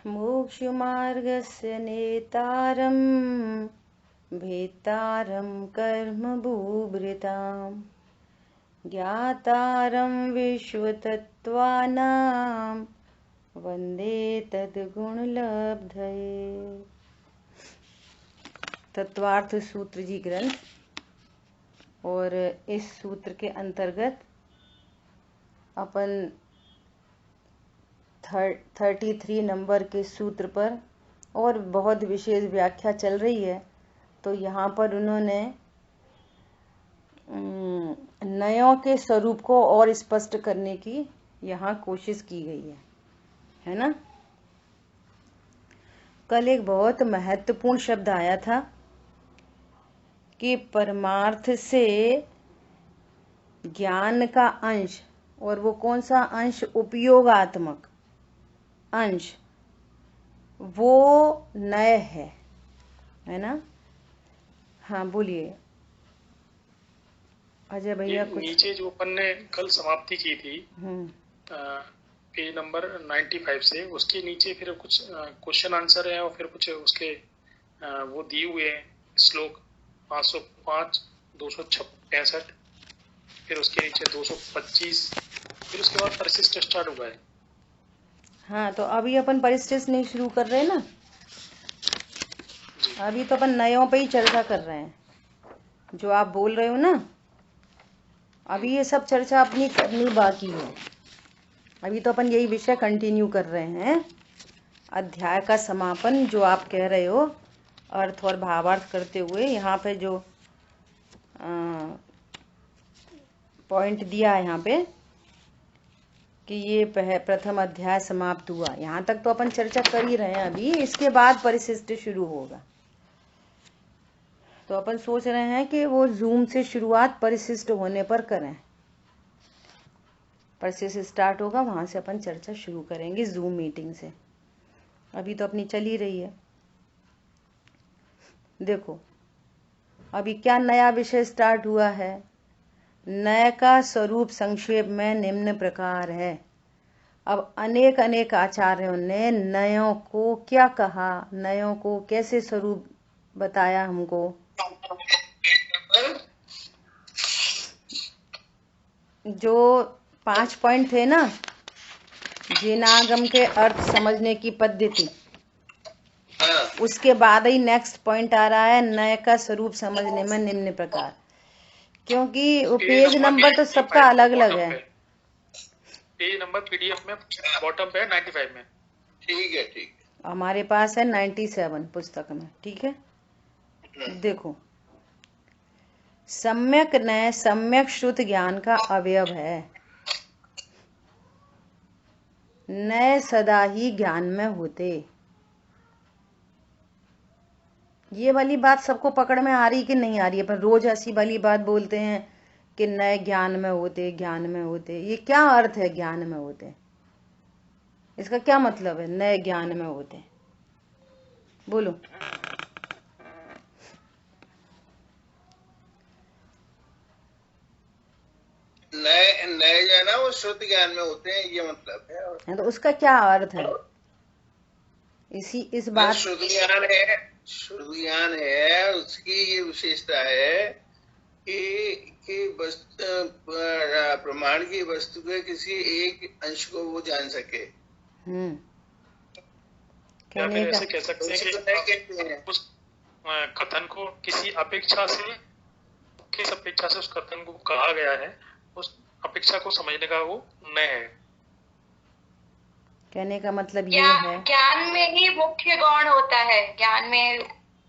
मोक्षमार्गस्य नेतारं भेत्तारं कर्मभूभृतां ज्ञातारं विश्वतत्त्वानां वन्दे तद्गुणलब्धये। तत्वार्थ सूत्र जी ग्रंथ, और इस सूत्र के अंतर्गत अपन 33 नंबर के सूत्र पर और बहुत विशेष व्याख्या चल रही है। तो यहाँ पर उन्होंने नयों के स्वरूप को और स्पष्ट करने की यहाँ कोशिश की गई है ना। कल एक बहुत महत्वपूर्ण शब्द आया था कि परमार्थ से ज्ञान का अंश, और वो कौन सा अंश? उपयोगात्मक अंश, वो नय है ना। हाँ बोलिए अजय भैया। कुछ नीचे जो अपन ने कल समाप्ति की थी पेज नंबर 95 से, उसके नीचे फिर कुछ क्वेश्चन आंसर है और फिर कुछ उसके वो दिए हुए हैं श्लोक 505, 265, फिर उसके नीचे 225, फिर उसके बाद परिशिष्ट स्टार्ट हुआ है। हाँ तो अभी अपन परिशिष्ट नहीं शुरू कर रहे ना, अभी तो अपन नयों पे ही चर्चा कर रहे हैं। जो आप बोल रहे हो ना, अभी ये सब चर्चा अपनी करनी बाकी है। अभी तो अपन यही विषय कंटिन्यू कर रहे हैं। अध्याय का समापन जो आप कह रहे हो, अर्थ और भावार्थ करते हुए, यहाँ पे जो पॉइंट दिया है यहाँ पे कि ये प्रथम अध्याय समाप्त हुआ, यहाँ तक तो अपन चर्चा कर ही रहे हैं। अभी इसके बाद परिशिष्ट शुरू होगा। तो अपन सोच रहे हैं कि वो जूम से शुरुआत परिशिष्ट होने पर करें। परिशिष्ट स्टार्ट होगा, वहां से अपन चर्चा शुरू करेंगे जूम मीटिंग से। अभी तो अपनी चल ही रही है। देखो अभी क्या नया विषय स्टार्ट हुआ है। नय का स्वरूप संक्षेप में निम्न प्रकार है। अब अनेक अनेक आचार्यों ने नयों को क्या कहा, नयों को कैसे स्वरूप बताया हमको। जो 5 पॉइंट थे ना, जिनागम के अर्थ समझने की पद्धति, उसके बाद ही नेक्स्ट पॉइंट आ रहा है नय का स्वरूप समझने में निम्न प्रकार। क्योंकि वो पेज नंबर तो सबका अलग अलग है। पेज नंबर पीडीएफ में बॉटम पे है 95 में। ठीक है, ठीक है। हमारे पास है 97 पुस्तक में। ठीक है, देखो सम्यक नय सम्यक श्रुत ज्ञान का अवयव है। नय सदा ही ज्ञान में होते। ये वाली बात सबको पकड़ में आ रही कि नहीं आ रही है? पर रोज ऐसी वाली बात बोलते हैं कि नए ज्ञान में होते, ज्ञान में होते। ये क्या अर्थ है ज्ञान में होते? इसका क्या मतलब है नए ज्ञान में होते? बोलो। नए जो है ना वो शुद्ध ज्ञान में होते हैं, ये मतलब है। तो उसका क्या अर्थ है? इस बात शुद्ध ज्ञान है, शुद्ध ज्ञान है, उसकी ये विशेषता है कि प्रमाण की वस्तु के किसी एक अंश को वो जान सके। कहने का ऐसे कह सकते हैं कि उस कथन को किसी अपेक्षा से, किस अपेक्षा से उस कथन को कहा गया है, उस अपेक्षा को समझने का वो नय है। कहने का मतलब ये है ज्ञान में ही मुख्य गौण होता है। ज्ञान में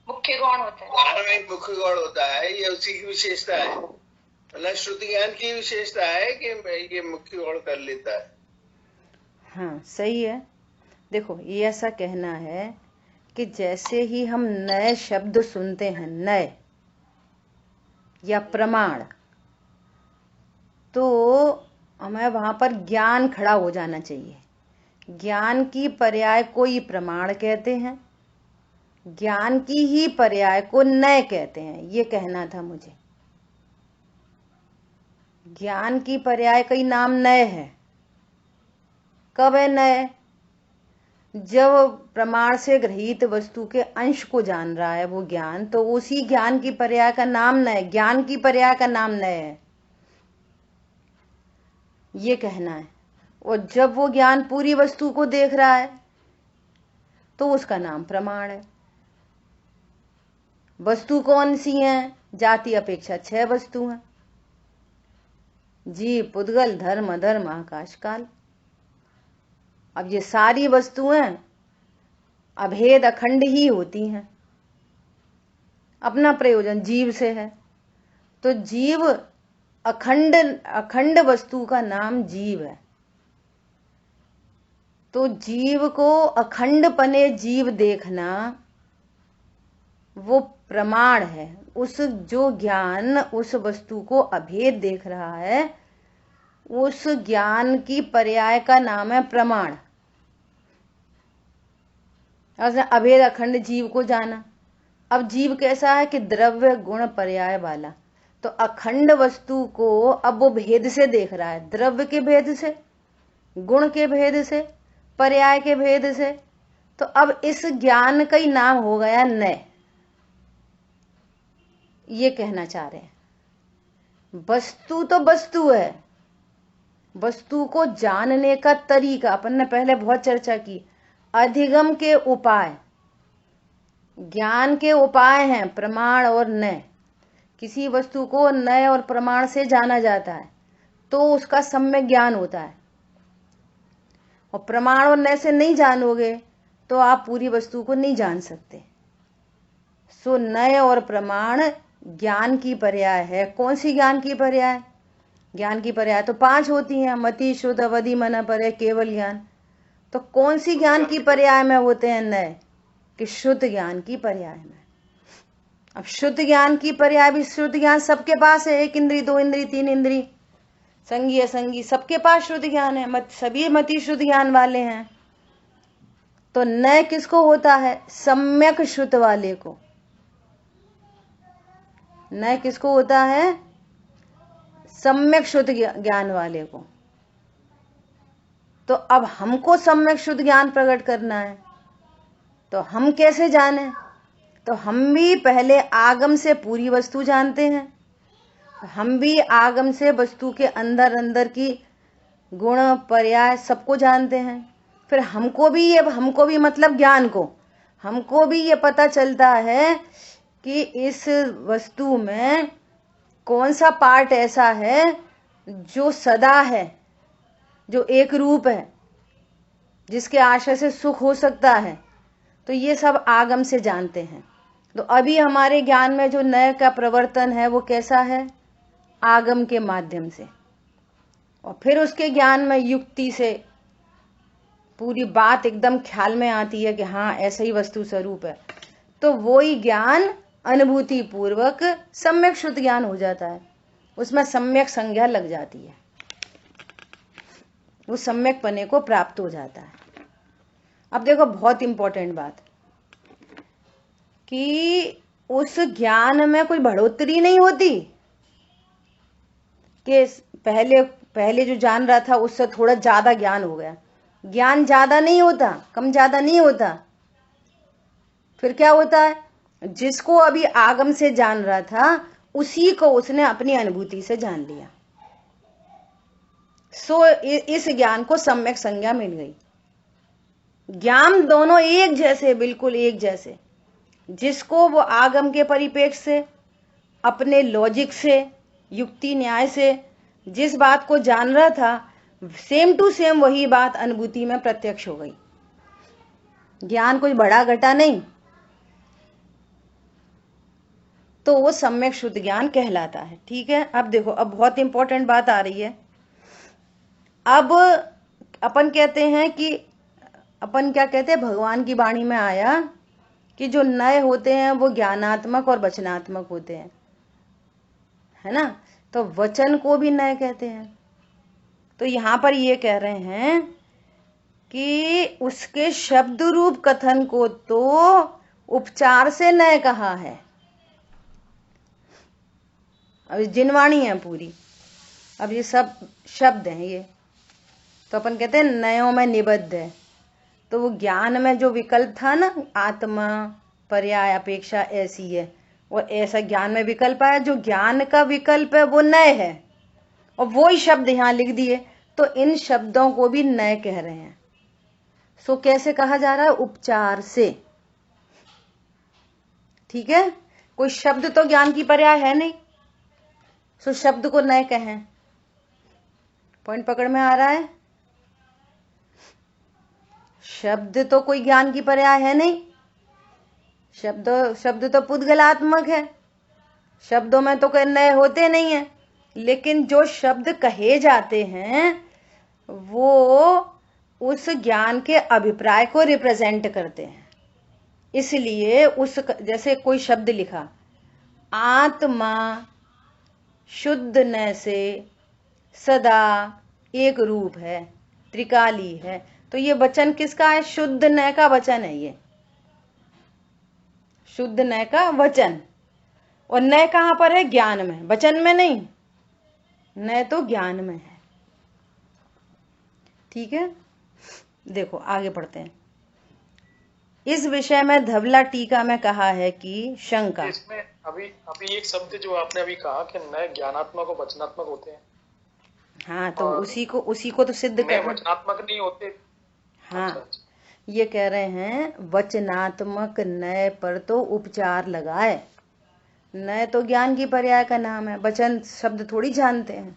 मुख्य गौण होता है। ज्ञान में मुख्य गौण होता है, ये उसी की विशेषता है। मतलब श्रुति ज्ञान की विशेषता है कि ये मुख्य गौण कर लेता है। हाँ सही है। देखो ये ऐसा कहना है कि जैसे ही हम नए शब्द सुनते हैं, नए या प्रमाण, तो हमें वहां पर ज्ञान खड़ा हो जाना चाहिए। ज्ञान की पर्याय को ही प्रमाण कहते हैं, ज्ञान की ही पर्याय को नय कहते हैं। ये कहना था मुझे। ज्ञान की पर्याय का ही नाम नय है। कब है नय? जब प्रमाण से ग्रहित वस्तु के अंश को जान रहा है वो ज्ञान, तो उसी ज्ञान की पर्याय का नाम नय, ज्ञान की पर्याय का नाम नय है, ये कहना है। और जब वो ज्ञान पूरी वस्तु को देख रहा है तो उसका नाम प्रमाण है। वस्तु कौन सी हैं? जाति अपेक्षा 6 वस्तु हैं, जीव, पुद्गल, धर्म, अधर्म, आकाश, काल। अब ये सारी वस्तुएं अभेद अखंड ही होती हैं, अपना प्रयोजन जीव से है, तो जीव अखंड वस्तु का नाम जीव है। तो जीव को अखंड पने जीव देखना वो प्रमाण है। उस जो ज्ञान उस वस्तु को अभेद देख रहा है, उस ज्ञान की पर्याय का नाम है प्रमाण। उसने अभेद अखंड जीव को जाना। अब जीव कैसा है कि द्रव्य गुण पर्याय वाला, तो अखंड वस्तु को अब वो भेद से देख रहा है, द्रव्य के भेद से, गुण के भेद से, पर्याय के भेद से। तो अब इस ज्ञान का ही नाम हो गया नय, ये कहना चाह रहे हैं। वस्तु तो वस्तु है, वस्तु को जानने का तरीका अपन ने पहले बहुत चर्चा की। अधिगम के उपाय, ज्ञान के उपाय हैं प्रमाण और नय। किसी वस्तु को नय और प्रमाण से जाना जाता है तो उसका सम्यक ज्ञान होता है, और प्रमाण और नय से नहीं जानोगे तो आप पूरी वस्तु को नहीं जान सकते। सो नय और प्रमाण ज्ञान की पर्याय है। कौन सी ज्ञान की पर्याय? ज्ञान की पर्याय तो 5 होती हैं, मति, शुद्ध, अवधि, मन, पर्याय, केवल ज्ञान। तो कौन सी ज्ञान की पर्याय में होते हैं नय? कि शुद्ध ज्ञान की पर्याय में। अब शुद्ध ज्ञान की पर्याय भी, शुद्ध ज्ञान सबके पास है, 1 इंद्री, 2 इंद्री, 3 इंद्री, संगी असंगी, सबके पास शुद्ध ज्ञान है, सभी मति शुद्ध ज्ञान वाले हैं। तो नय किसको होता है? सम्यक शुद्ध वाले को। नय किसको होता है? सम्यक शुद्ध ज्ञान वाले को। तो अब हमको सम्यक शुद्ध ज्ञान प्रकट करना है, तो हम कैसे जाने? तो हम भी पहले आगम से पूरी वस्तु जानते हैं, हम भी आगम से वस्तु के अंदर अंदर की गुण पर्याय सबको जानते हैं। फिर हमको भी मतलब ज्ञान को, हमको भी ये पता चलता है कि इस वस्तु में कौन सा पार्ट ऐसा है जो सदा है, जो एक रूप है, जिसके आश्रय से सुख हो सकता है। तो ये सब आगम से जानते हैं। तो अभी हमारे ज्ञान में जो नय का प्रवर्तन है वो कैसा है? आगम के माध्यम से। और फिर उसके ज्ञान में युक्ति से पूरी बात एकदम ख्याल में आती है कि हाँ ऐसा ही वस्तु स्वरूप है, तो वो ही ज्ञान अनुभूति पूर्वक सम्यक शुद्ध ज्ञान हो जाता है। उसमें सम्यक संज्ञा लग जाती है, वो सम्यक पने को प्राप्त हो जाता है। अब देखो बहुत इंपॉर्टेंट बात कि उस ज्ञान में कोई बढ़ोतरी नहीं होती कि पहले जो जान रहा था उससे थोड़ा ज्यादा ज्ञान हो गया। ज्ञान ज्यादा नहीं होता, कम ज्यादा नहीं होता। फिर क्या होता है? जिसको अभी आगम से जान रहा था उसी को उसने अपनी अनुभूति से जान लिया। सो इस ज्ञान को सम्यक संज्ञा मिल गई। ज्ञान दोनों एक जैसे, बिल्कुल एक जैसे। जिसको वो आगम के परिपेक्ष से, अपने लॉजिक से, युक्ति न्याय से जिस बात को जान रहा था, सेम टू सेम वही बात अनुभूति में प्रत्यक्ष हो गई। ज्ञान कोई बड़ा घटा नहीं, तो वो सम्यक शुद्ध ज्ञान कहलाता है। ठीक है, अब देखो, अब बहुत इंपॉर्टेंट बात आ रही है। अब अपन कहते हैं कि अपन क्या कहते हैं, भगवान की वाणी में आया कि जो नय होते हैं वो ज्ञानात्मक और वचनात्मक होते हैं, है ना। तो वचन को भी नय कहते हैं। तो यहां पर ये कह रहे हैं कि उसके शब्द रूप कथन को तो उपचार से नय कहा है। अब जिनवाणी है पूरी, अब ये सब शब्द हैं ये, तो अपन कहते हैं नयों में निबद्ध है। तो वो ज्ञान में जो विकल्प था ना, आत्मा पर्याय अपेक्षा ऐसी है, और ऐसा ज्ञान में विकल्प आया, जो ज्ञान का विकल्प है वो नय है, और वो ही शब्द यहाँ लिख दिए, तो इन शब्दों को भी नय कह रहे हैं। सो कैसे कहा जा रहा है? उपचार से। ठीक है, कोई शब्द तो ज्ञान की पर्याय है नहीं, सो शब्द को नय कहें। पॉइंट पकड़ में आ रहा है? शब्द तो कोई ज्ञान की पर्याय है नहीं, शब्द तो पुद्गलात्मक है, शब्दों में तो कोई नए होते नहीं है, लेकिन जो शब्द कहे जाते हैं वो उस ज्ञान के अभिप्राय को रिप्रेजेंट करते हैं। इसलिए उस, जैसे कोई शब्द लिखा, आत्मा शुद्ध न से सदा एक रूप है, त्रिकाली है, तो ये वचन किसका है? शुद्ध न का वचन है, ये शुद्ध न का वचन। और न कहां पर है? ज्ञान में, वचन में नहीं, न तो ज्ञान में है। ठीक है, देखो आगे पढ़ते हैं। इस विषय में धवला टीका में कहा है कि शंका, इसमें अभी एक शब्द जो आपने अभी कहा कि न ज्ञानात्मक और वचनात्मक होते हैं। हाँ, तो उसी को तो सिद्ध कर, वचनात्मक नहीं होते। हाँ, अच्छा। ये कह रहे हैं वचनात्मक नय पर तो उपचार लगाए। नय तो ज्ञान की पर्याय का नाम है, वचन शब्द थोड़ी जानते हैं,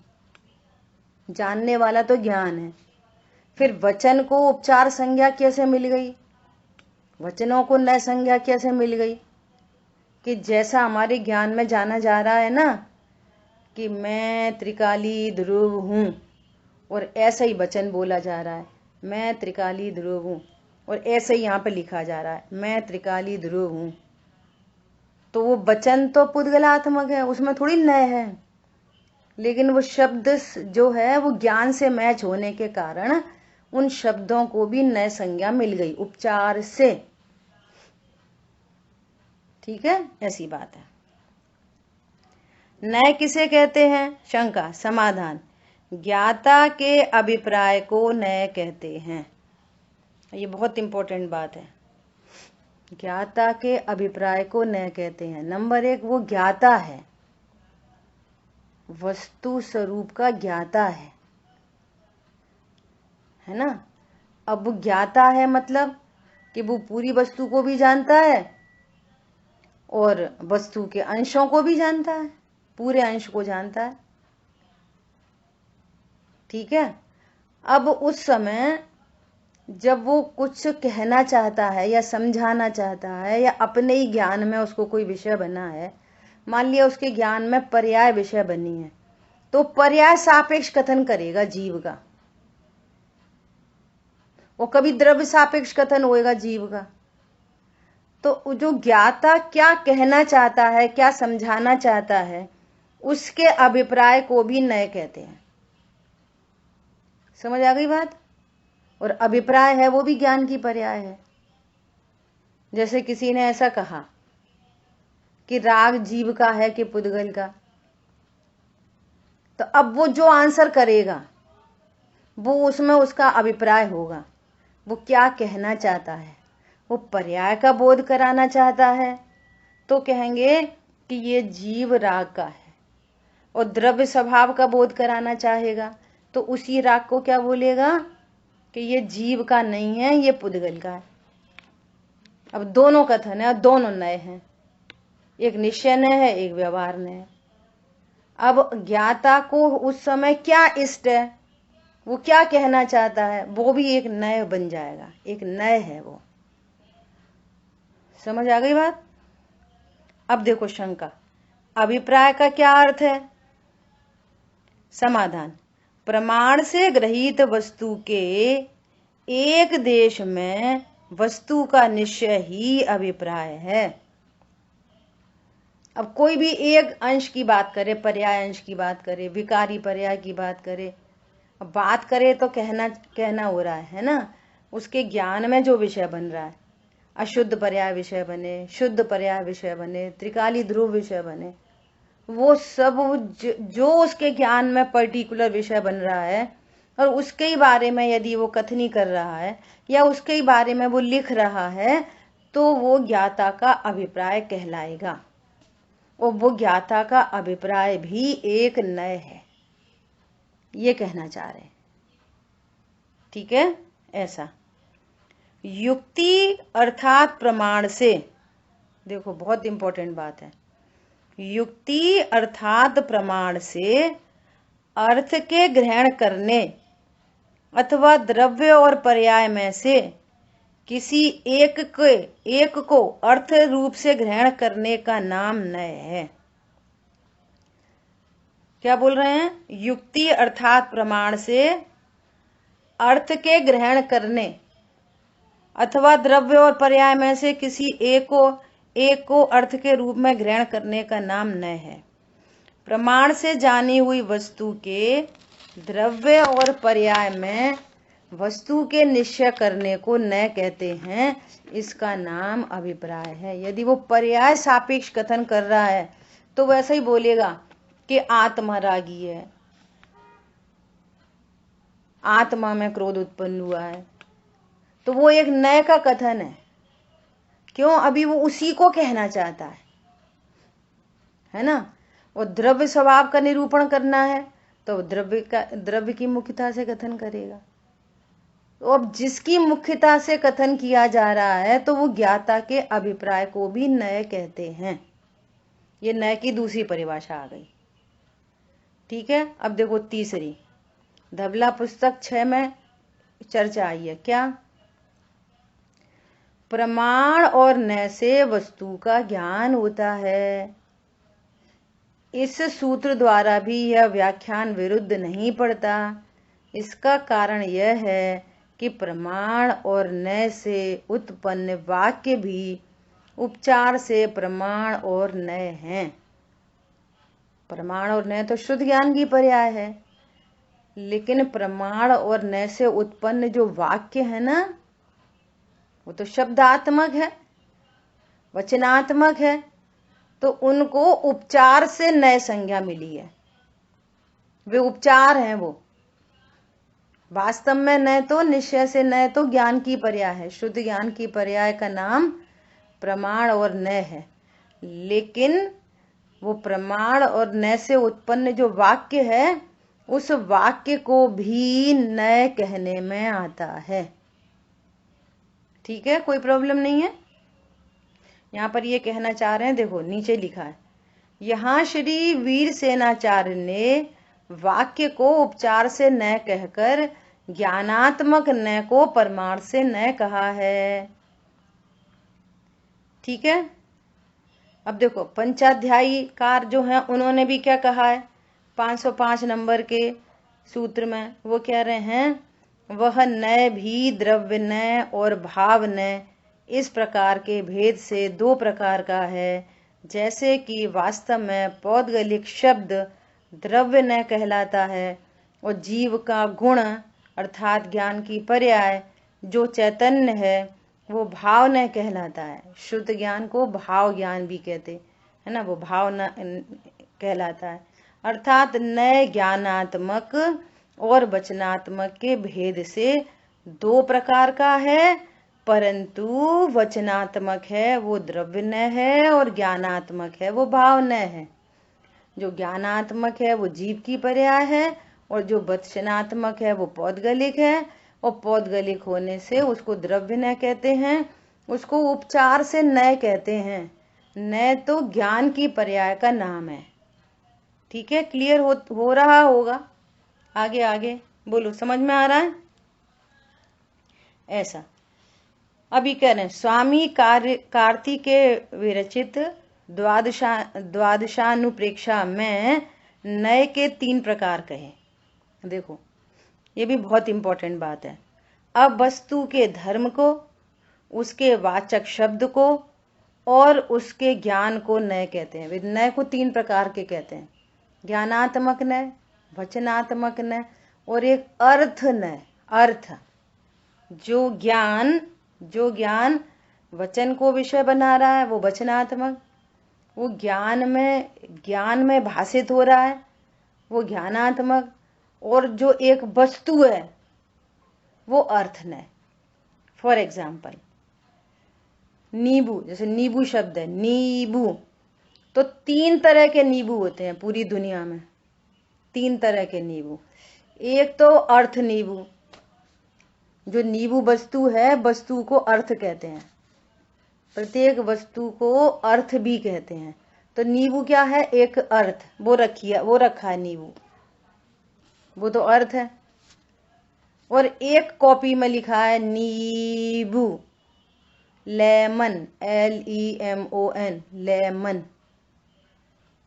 जानने वाला तो ज्ञान है। फिर वचन को उपचार संज्ञा कैसे मिल गई? वचनों को नय संज्ञा कैसे मिल गई? कि जैसा हमारे ज्ञान में जाना जा रहा है ना कि मैं त्रिकाली ध्रुव हूं, और ऐसा ही वचन बोला जा रहा है, मैं त्रिकाली ध्रुव हूं, और ऐसे ही यहाँ पे लिखा जा रहा है, मैं त्रिकाली ध्रुव हूं। तो वो वचन तो पुद्गलात्मक है, उसमें थोड़ी नय है, लेकिन वो शब्द जो है वो ज्ञान से मैच होने के कारण उन शब्दों को भी नय संज्ञा मिल गई उपचार से। ठीक है, ऐसी बात है। नय किसे कहते हैं? शंका। समाधान, ज्ञाता के अभिप्राय को नय कहते हैं। ये बहुत इंपॉर्टेंट बात है, ज्ञाता के अभिप्राय को नय कहते हैं। नंबर एक, वो ज्ञाता है, वस्तु स्वरूप का ज्ञाता है ना। अब वो ज्ञाता है मतलब कि वो पूरी वस्तु को भी जानता है और वस्तु के अंशों को भी जानता है, पूरे अंश को जानता है। ठीक है, अब उस समय जब वो कुछ कहना चाहता है या समझाना चाहता है या अपने ही ज्ञान में उसको कोई विषय बना है, मान लिया उसके ज्ञान में पर्याय विषय बनी है, तो पर्याय सापेक्ष कथन करेगा जीव का, वो कभी द्रव्य सापेक्ष कथन होएगा जीव का। तो जो ज्ञाता क्या कहना चाहता है, क्या समझाना चाहता है, उसके अभिप्राय को भी नय कहते हैं। समझ आ गई बात? और अभिप्राय है वो भी ज्ञान की पर्याय है। जैसे किसी ने ऐसा कहा कि राग जीव का है कि पुद्गल का, तो अब वो जो आंसर करेगा वो उसमें उसका अभिप्राय होगा, वो क्या कहना चाहता है। वो पर्याय का बोध कराना चाहता है तो कहेंगे कि ये जीव राग का है, और द्रव्य स्वभाव का बोध कराना चाहेगा तो उसी राग को क्या बोलेगा कि ये जीव का नहीं है, ये पुद्गल का है। अब दोनों कथन है और दोनों नय हैं, एक निश्चय नय है, एक व्यवहार नय है। अब ज्ञाता को उस समय क्या इष्ट है, वो क्या कहना चाहता है, वो भी एक नय बन जाएगा, एक नय है वो। समझ आ गई बात? अब देखो शंका, अभिप्राय का क्या अर्थ है? समाधान, प्रमाण से ग्रहित वस्तु के एक देश में वस्तु का निश्चय ही अभिप्राय है। अब कोई भी एक अंश की बात करे, पर्याय अंश की बात करे, विकारी पर्याय की बात करे, अब बात करे तो कहना हो रहा है ना, उसके ज्ञान में जो विषय बन रहा है, अशुद्ध पर्याय विषय बने, शुद्ध पर्याय विषय बने, त्रिकाली ध्रुव विषय बने, वो सब जो उसके ज्ञान में पर्टिकुलर विषय बन रहा है और उसके ही बारे में यदि वो कथनी कर रहा है या उसके ही बारे में वो लिख रहा है तो वो ज्ञाता का अभिप्राय कहलाएगा। और वो ज्ञाता का अभिप्राय भी एक नय है, ये कहना चाह रहे हैं। ठीक है, ऐसा युक्ति अर्थात प्रमाण से, देखो बहुत इंपॉर्टेंट बात है, युक्ति अर्थात प्रमाण से अर्थ के ग्रहण करने अथवा द्रव्य और पर्याय में से किसी एक को अर्थ रूप से ग्रहण करने का नाम नय है। क्या बोल रहे हैं? युक्ति अर्थात प्रमाण से अर्थ के ग्रहण करने अथवा द्रव्य और पर्याय में से किसी एक को अर्थ के रूप में ग्रहण करने का नाम नय है। प्रमाण से जानी हुई वस्तु के द्रव्य और पर्याय में वस्तु के निश्चय करने को नय कहते हैं, इसका नाम अभिप्राय है। यदि वो पर्याय सापेक्ष कथन कर रहा है तो वैसा ही बोलेगा कि आत्मा रागी है, आत्मा में क्रोध उत्पन्न हुआ है, तो वो एक नय का कथन है। क्यों? अभी वो उसी को कहना चाहता है ना। और द्रव्य स्वभाव का निरूपण करना है तो द्रव्य की मुख्यता से कथन करेगा। तो अब जिसकी मुख्यता से कथन किया जा रहा है तो वो ज्ञाता के अभिप्राय को भी नय कहते हैं। ये नय की दूसरी परिभाषा आ गई। ठीक है, अब देखो तीसरी, धबला पुस्तक 6 में चर्चा आई है। क्या? प्रमाण और नय से वस्तु का ज्ञान होता है। इस सूत्र द्वारा भी यह व्याख्यान विरुद्ध नहीं पड़ता। इसका कारण यह है कि प्रमाण और नय से उत्पन्न वाक्य भी उपचार से प्रमाण और नय हैं। प्रमाण और नय तो शुद्ध ज्ञान की पर्याय है, लेकिन प्रमाण और नय से उत्पन्न जो वाक्य है ना, वो तो शब्दात्मक है, वचनात्मक है, तो उनको उपचार से नय संज्ञा मिली है। वे उपचार हैं। वो वास्तव में नय तो निश्चय से नय तो ज्ञान की पर्याय है। शुद्ध ज्ञान की पर्याय का नाम प्रमाण और नय है, लेकिन वो प्रमाण और नय से उत्पन्न जो वाक्य है उस वाक्य को भी नय कहने में आता है। ठीक है, कोई प्रॉब्लम नहीं है। यहाँ पर ये कहना चाह रहे हैं, देखो नीचे लिखा है, यहाँ श्री वीर सेनाचार्य ने वाक्य को उपचार से नय कहकर ज्ञानात्मक नय को प्रमाण से नय कहा है। ठीक है, अब देखो पंचाध्यायीकार जो हैं उन्होंने भी क्या कहा है 505 नंबर के सूत्र में। वो कह रहे हैं, वह नय भी द्रव्य नय और भाव नय इस प्रकार के भेद से 2 प्रकार का है, जैसे कि वास्तव में पौद्गलिक शब्द द्रव्य नय कहलाता है और जीव का गुण अर्थात ज्ञान की पर्याय जो चैतन्य है वो भाव नय कहलाता है। शुद्ध ज्ञान को भाव ज्ञान भी कहते है ना, वो भाव न कहलाता है। अर्थात नय ज्ञानात्मक और वचनात्मक के भेद से 2 प्रकार का है, परंतु वचनात्मक है वो द्रव्य नय है और ज्ञानात्मक है वो भाव नय है। जो ज्ञानात्मक है वो जीव की पर्याय है और जो वचनात्मक है वो पौद्गलिक है, और पौद्गलिक होने से उसको द्रव्य नय कहते हैं, उसको उपचार से नय कहते हैं। नय तो ज्ञान की पर्याय का नाम है। ठीक है, क्लियर हो रहा होगा। आगे आगे बोलो, समझ में आ रहा है? ऐसा अभी कह रहे हैं, स्वामी कार्तिके विरचित द्वादशानुप्रेक्षा में नय के 3 प्रकार कहे। देखो ये भी बहुत इंपॉर्टेंट बात है। अब वस्तु के धर्म को, उसके वाचक शब्द को और उसके ज्ञान को नय कहते हैं। नय को 3 प्रकार के कहते हैं, ज्ञानात्मक नय, वचनात्मक नय और एक अर्थ नय। अर्थ जो ज्ञान वचन को विषय बना रहा है वो वचनात्मक, वो ज्ञान में भाषित हो रहा है वो ज्ञानात्मक, और जो एक वस्तु है वो अर्थ नय। फॉर एग्जाम्पल नींबू, जैसे नींबू शब्द है, नींबू, तो 3 तरह के नींबू होते हैं पूरी दुनिया में, 3 तरह के नींबू। एक तो अर्थ नींबू, जो नींबू वस्तु है, वस्तु को अर्थ कहते हैं, प्रत्येक वस्तु को अर्थ भी कहते हैं। तो नींबू क्या है? एक अर्थ, वो रखा है नींबू, वो तो अर्थ है। और एक कॉपी में लिखा है नींबू, लेमन, LEMON, लेमन,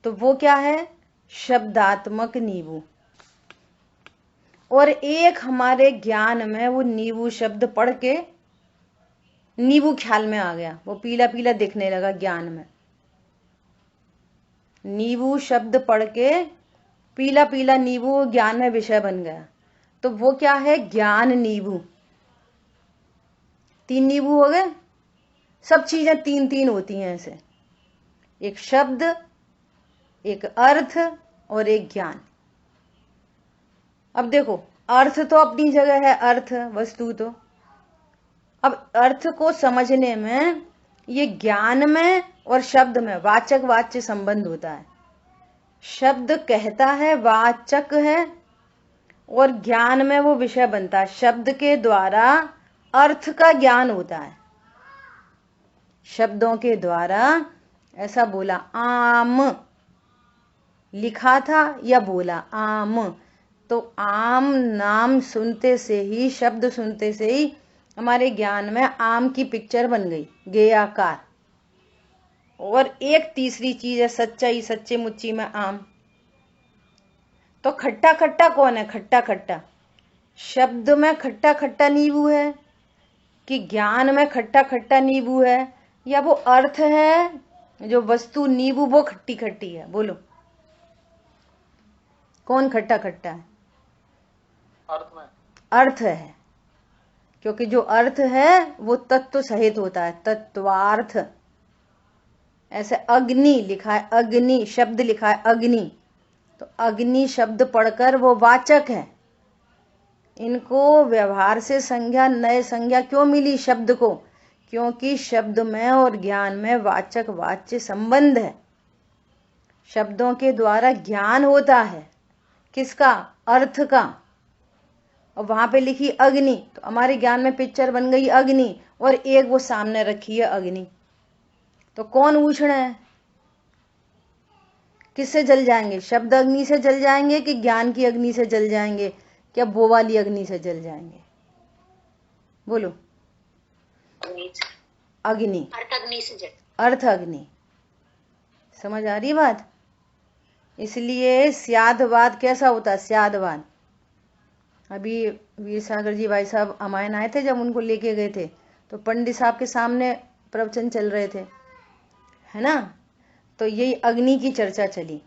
तो वो क्या है? शब्दात्मक नींबू। और एक हमारे ज्ञान में वो नींबू शब्द पढ़ के नींबू ख्याल में आ गया, वो पीला पीला दिखने लगा ज्ञान में। नींबू शब्द पढ़ के पीला पीला नींबू ज्ञान में विषय बन गया, तो वो क्या है? ज्ञान नींबू। 3 नींबू हो गए। सब चीजें 3-3 होती हैं ऐसे, एक शब्द, एक अर्थ और एक ज्ञान। अब देखो, अर्थ तो अपनी जगह है, अर्थ वस्तु तो। अब अर्थ को समझने में ये ज्ञान में और शब्द में वाचक वाच्य संबंध होता है। शब्द कहता है, वाचक है, और ज्ञान में वो विषय बनता है। शब्द के द्वारा अर्थ का ज्ञान होता है। शब्दों के द्वारा, ऐसा बोला आम, लिखा था या बोला आम, तो आम नाम सुनते से ही, शब्द सुनते से ही हमारे ज्ञान में आम की पिक्चर बन गई, गेयाकार। और एक तीसरी चीज है सच्चाई, सच्चे मुच्ची में आम। तो खट्टा खट्टा कौन है? खट्टा खट्टा शब्द में खट्टा खट्टा नींबू है, कि ज्ञान में खट्टा खट्टा नींबू है, या वो अर्थ है, जो वस्तु नींबू वो खट्टी खट्टी है? बोलो कौन खट्टा खट्टा है? अर्थ में अर्थ है, क्योंकि जो अर्थ है वो तत्व सहित होता है, तत्वार्थ। ऐसे अग्नि लिखा है, अग्नि शब्द लिखा है, अग्नि, तो अग्नि शब्द पढ़कर वो वाचक है। इनको व्यवहार से संज्ञा, नए संज्ञा क्यों मिली शब्द को? क्योंकि शब्द में और ज्ञान में वाचक वाच्य संबंध है। शब्दों के द्वारा ज्ञान होता है, किसका? अर्थ का। और वहां पे लिखी अग्नि, तो हमारे ज्ञान में पिक्चर बन गई अग्नि, और एक वो सामने रखी है अग्नि। तो कौन उष्ण है? किससे जल जाएंगे? शब्द अग्नि से जल जाएंगे कि ज्ञान की अग्नि से जल जाएंगे, क्या वो वाली अग्नि से जल जाएंगे? बोलो। अग्नि, अर्थ अग्नि से जल, अर्थ अग्नि। समझ आ रही बात? इसलिए स्यादवाद कैसा होता है? स्यादवाद, अभी वीर सागर जी भाई साहब अमायन आए थे, जब उनको लेके गए थे तो पंडित साहब के सामने प्रवचन चल रहे थे, है ना, तो यही अग्नि की चर्चा चली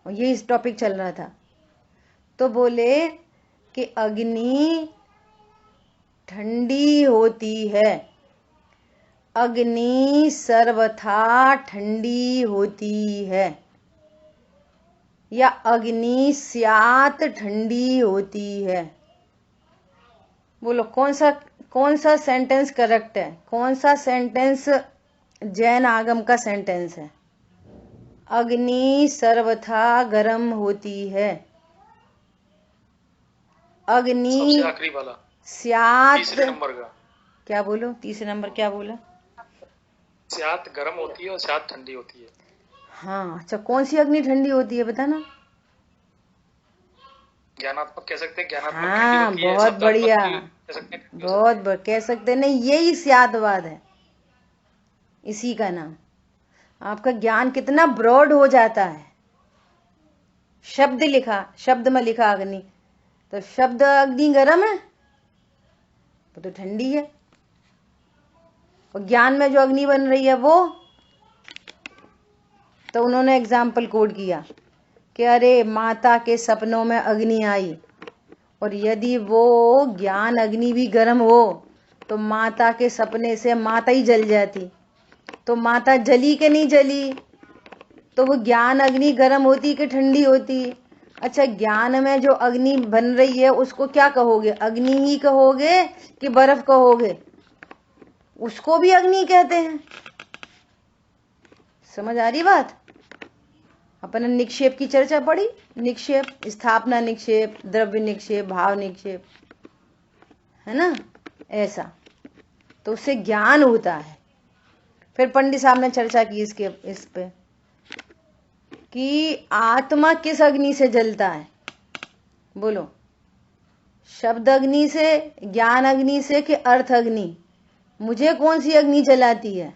और यही टॉपिक चल रहा था। तो बोले कि अग्नि ठंडी होती है, अग्नि सर्वथा ठंडी होती है, या अग्नि स्यात ठंडी होती है। बोलो कौन सा सेंटेंस करेक्ट है? कौन सा सेंटेंस जैन आगम का सेंटेंस है? अग्नि सर्वथा गर्म होती है, अग्नि सबसे आखिरी वाला, स्यात, तीसरे नंबर का। क्या बोलो? तीसरे नंबर क्या बोला? स्यात गर्म होती है और स्यात ठंडी होती है। हाँ, अच्छा, कौन सी अग्नि ठंडी होती है बताना? ज्ञानात्मक कह सकते हैं, ज्ञानात्मक हाँ, ठंडी होती है, बहुत शब्दात्मक बढ़िया, भी कह सकते हैं, बहुत कह सकते नहीं, यही स्यादवाद है, इसी का नाम। आपका ज्ञान कितना ब्रॉड हो जाता है। शब्द लिखा, शब्द में लिखा अग्नि, तो शब्द अग्नि गर्म है, वो तो ठंडी है। और ज्ञान में जो अग्नि बन रही है वो, तो उन्होंने एग्जाम्पल कोड किया कि अरे माता के सपनों में अग्नि आई, और यदि वो ज्ञान अग्नि भी गर्म हो तो माता के सपने से माता ही जल जाती, तो माता जली कि नहीं जली? तो वो ज्ञान अग्नि गर्म होती कि ठंडी होती? अच्छा, ज्ञान में जो अग्नि बन रही है उसको क्या कहोगे? अग्नि ही कहोगे कि बर्फ कहोगे? उसको भी अग्नि कहते हैं। समझ आ रही बात? अपन ने निक्षेप की चर्चा पढ़ी। निक्षेप, स्थापना निक्षेप, द्रव्य निक्षेप, भाव निक्षेप, है ना? ऐसा तो उससे ज्ञान होता है। फिर पंडित साहब ने चर्चा की इस पे कि आत्मा किस अग्नि से जलता है? बोलो, शब्द अग्नि से, ज्ञान अग्नि से कि अर्थ अग्नि? मुझे कौन सी अग्नि जलाती है?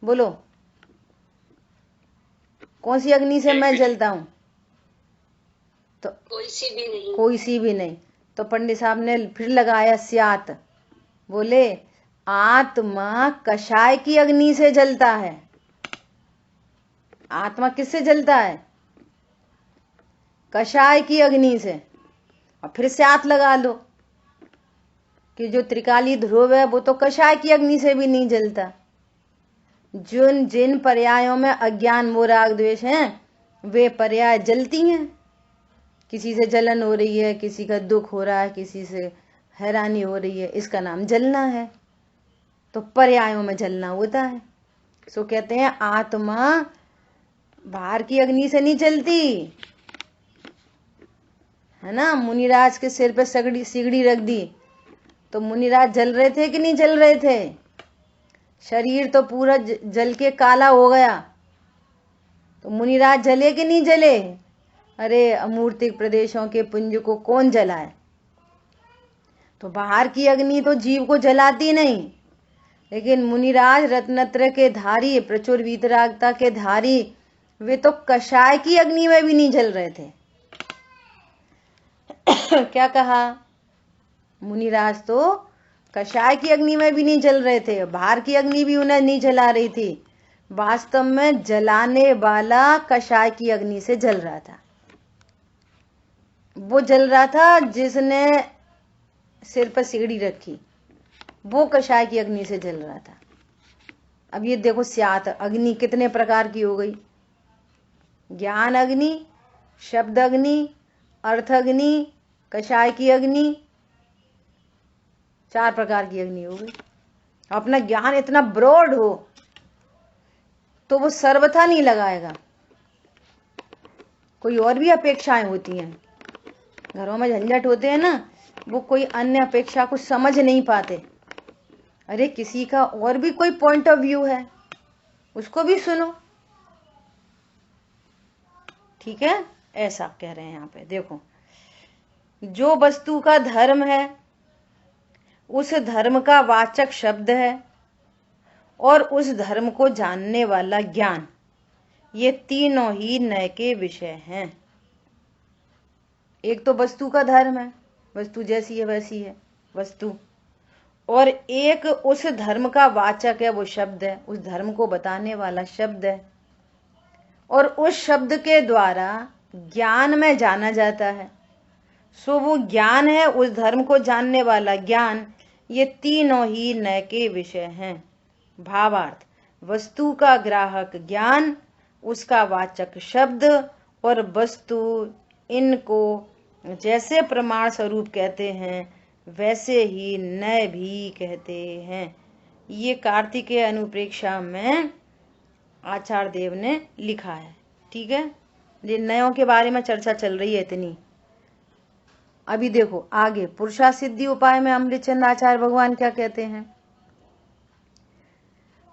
बोलो, कौन सी अग्नि से मैं जलता हूं? तो कोई सी भी नहीं। कोई सी भी नहीं। तो पंडित साहब ने फिर लगाया स्यात, बोले आत्मा कषाय की अग्नि से जलता है। आत्मा किससे जलता है? कषाय की अग्नि से। और फिर स्यात लगा लो कि जो त्रिकाली ध्रुव है वो तो कषाय की अग्नि से भी नहीं जलता। जिन पर्यायों में अज्ञान मोह राग द्वेष हैं वे पर्याय जलती हैं। किसी से जलन हो रही है, किसी का दुख हो रहा है, किसी से हैरानी हो रही है, इसका नाम जलना है। तो पर्यायों में जलना होता है। सो कहते हैं आत्मा बाहर की अग्नि से नहीं जलती, है ना? मुनिराज के सिर पे सिगड़ी रख दी तो मुनिराज जल रहे थे कि नहीं जल रहे थे? शरीर तो पूरा जल के काला हो गया, तो मुनिराज जले कि नहीं जले? अरे अमूर्तिक प्रदेशों के पुंज को कौन जलाए? तो बाहर की अग्नि तो जीव को जलाती नहीं, लेकिन मुनिराज रत्नत्र के धारी, प्रचुर वीतरागता के धारी, वे तो कषाय की अग्नि में भी नहीं जल रहे थे। क्या कहा? मुनिराज तो कषाय की अग्नि में भी नहीं जल रहे थे, बाहर की अग्नि भी उन्हें नहीं जला रही थी। वास्तव में जलाने वाला कषाय की अग्नि से जल रहा था। वो जल रहा था जिसने सिर पर सिगड़ी रखी, वो कषाय की अग्नि से जल रहा था। अब ये देखो स्यात अग्नि कितने प्रकार की हो गई? ज्ञान अग्नि, शब्द अग्नि, अर्थ अग्नि, कषाय की अग्नि, 4 प्रकार की अग्नि हो गई। अपना ज्ञान इतना ब्रॉड हो तो वो सर्वथा नहीं लगाएगा। कोई और भी अपेक्षाएं होती हैं, घरों में झंझट होते हैं ना, वो कोई अन्य अपेक्षा को समझ नहीं पाते। अरे किसी का और भी कोई पॉइंट ऑफ व्यू है, उसको भी सुनो। ठीक है, ऐसा कह रहे हैं यहाँ पे। देखो, जो वस्तु का धर्म है उस धर्म का वाचक शब्द है और उस धर्म को जानने वाला ज्ञान, ये तीनों ही नय के विषय हैं। एक तो वस्तु का धर्म है, वस्तु जैसी है वैसी है वस्तु, और एक उस धर्म का वाचक है, वो शब्द है, उस धर्म को बताने वाला शब्द है, और उस शब्द के द्वारा ज्ञान में जाना जाता है। सो वो ज्ञान है, उस धर्म को जानने वाला ज्ञान, ये तीनों ही नय के विषय हैं। भावार्थ, वस्तु का ग्राहक ज्ञान, उसका वाचक शब्द और वस्तु, इनको जैसे प्रमाण स्वरूप कहते हैं वैसे ही नय भी कहते हैं। ये कार्तिकेय अनुप्रेक्षा में आचार्य देव ने लिखा है। ठीक है, ये नयों के बारे में चर्चा चल रही है इतनी। अभी देखो आगे पुरुषा सिद्धि उपाय में अमृतचंद आचार्य भगवान क्या कहते हैं?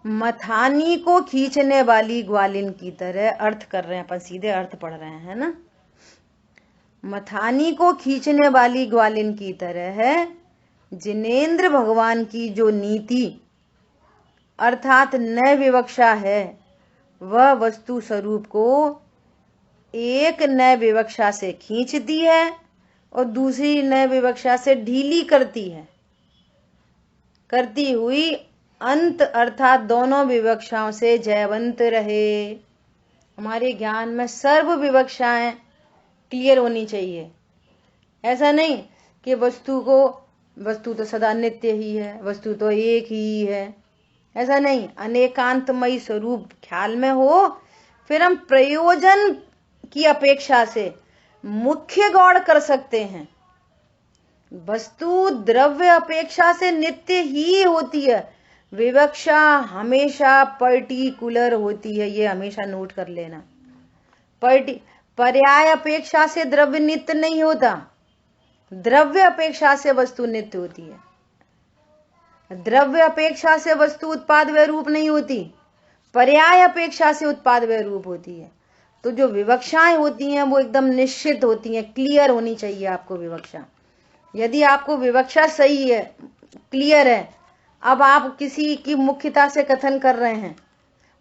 मथानी को खींचने वाली ग्वालिन की तरह, अर्थ कर रहे हैं अपन, सीधे अर्थ पढ़ रहे हैं ना। मथानी को खींचने वाली ग्वालिन की तरह है जिनेंद्र भगवान की जो नीति अर्थात नय विवक्षा है, वह वस्तु स्वरूप को एक नय विवक्षा से खींचती है और दूसरी नय विवक्षा से ढीली करती है, करती हुई अंत अर्थात दोनों विवक्षाओं से जयवंत रहे। हमारे ज्ञान में सर्व विवक्षाएं क्लियर होनी चाहिए। ऐसा नहीं कि वस्तु तो सदा नित्य ही है, वस्तु तो एक ही है, ऐसा नहीं। अनेकांतमयी स्वरूप ख्याल में हो, फिर हम प्रयोजन की अपेक्षा से मुख्य गौण कर सकते हैं। वस्तु द्रव्य अपेक्षा से नित्य ही होती है, विवक्षा हमेशा पर्टिकुलर होती है, ये हमेशा नोट कर लेना। पर्याय अपेक्षा से द्रव्य नित्य नहीं होता, द्रव्य अपेक्षा से वस्तु नित्य होती है। द्रव्य अपेक्षा से वस्तु उत्पाद व रूप नहीं होती, पर्याय अपेक्षा से उत्पाद व रूप होती है। तो जो विवक्षाएं होती हैं वो एकदम निश्चित होती हैं, क्लियर होनी चाहिए आपको विवक्षा। यदि आपको विवक्षा सही है, क्लियर है, अब आप किसी की मुख्यता से कथन कर रहे हैं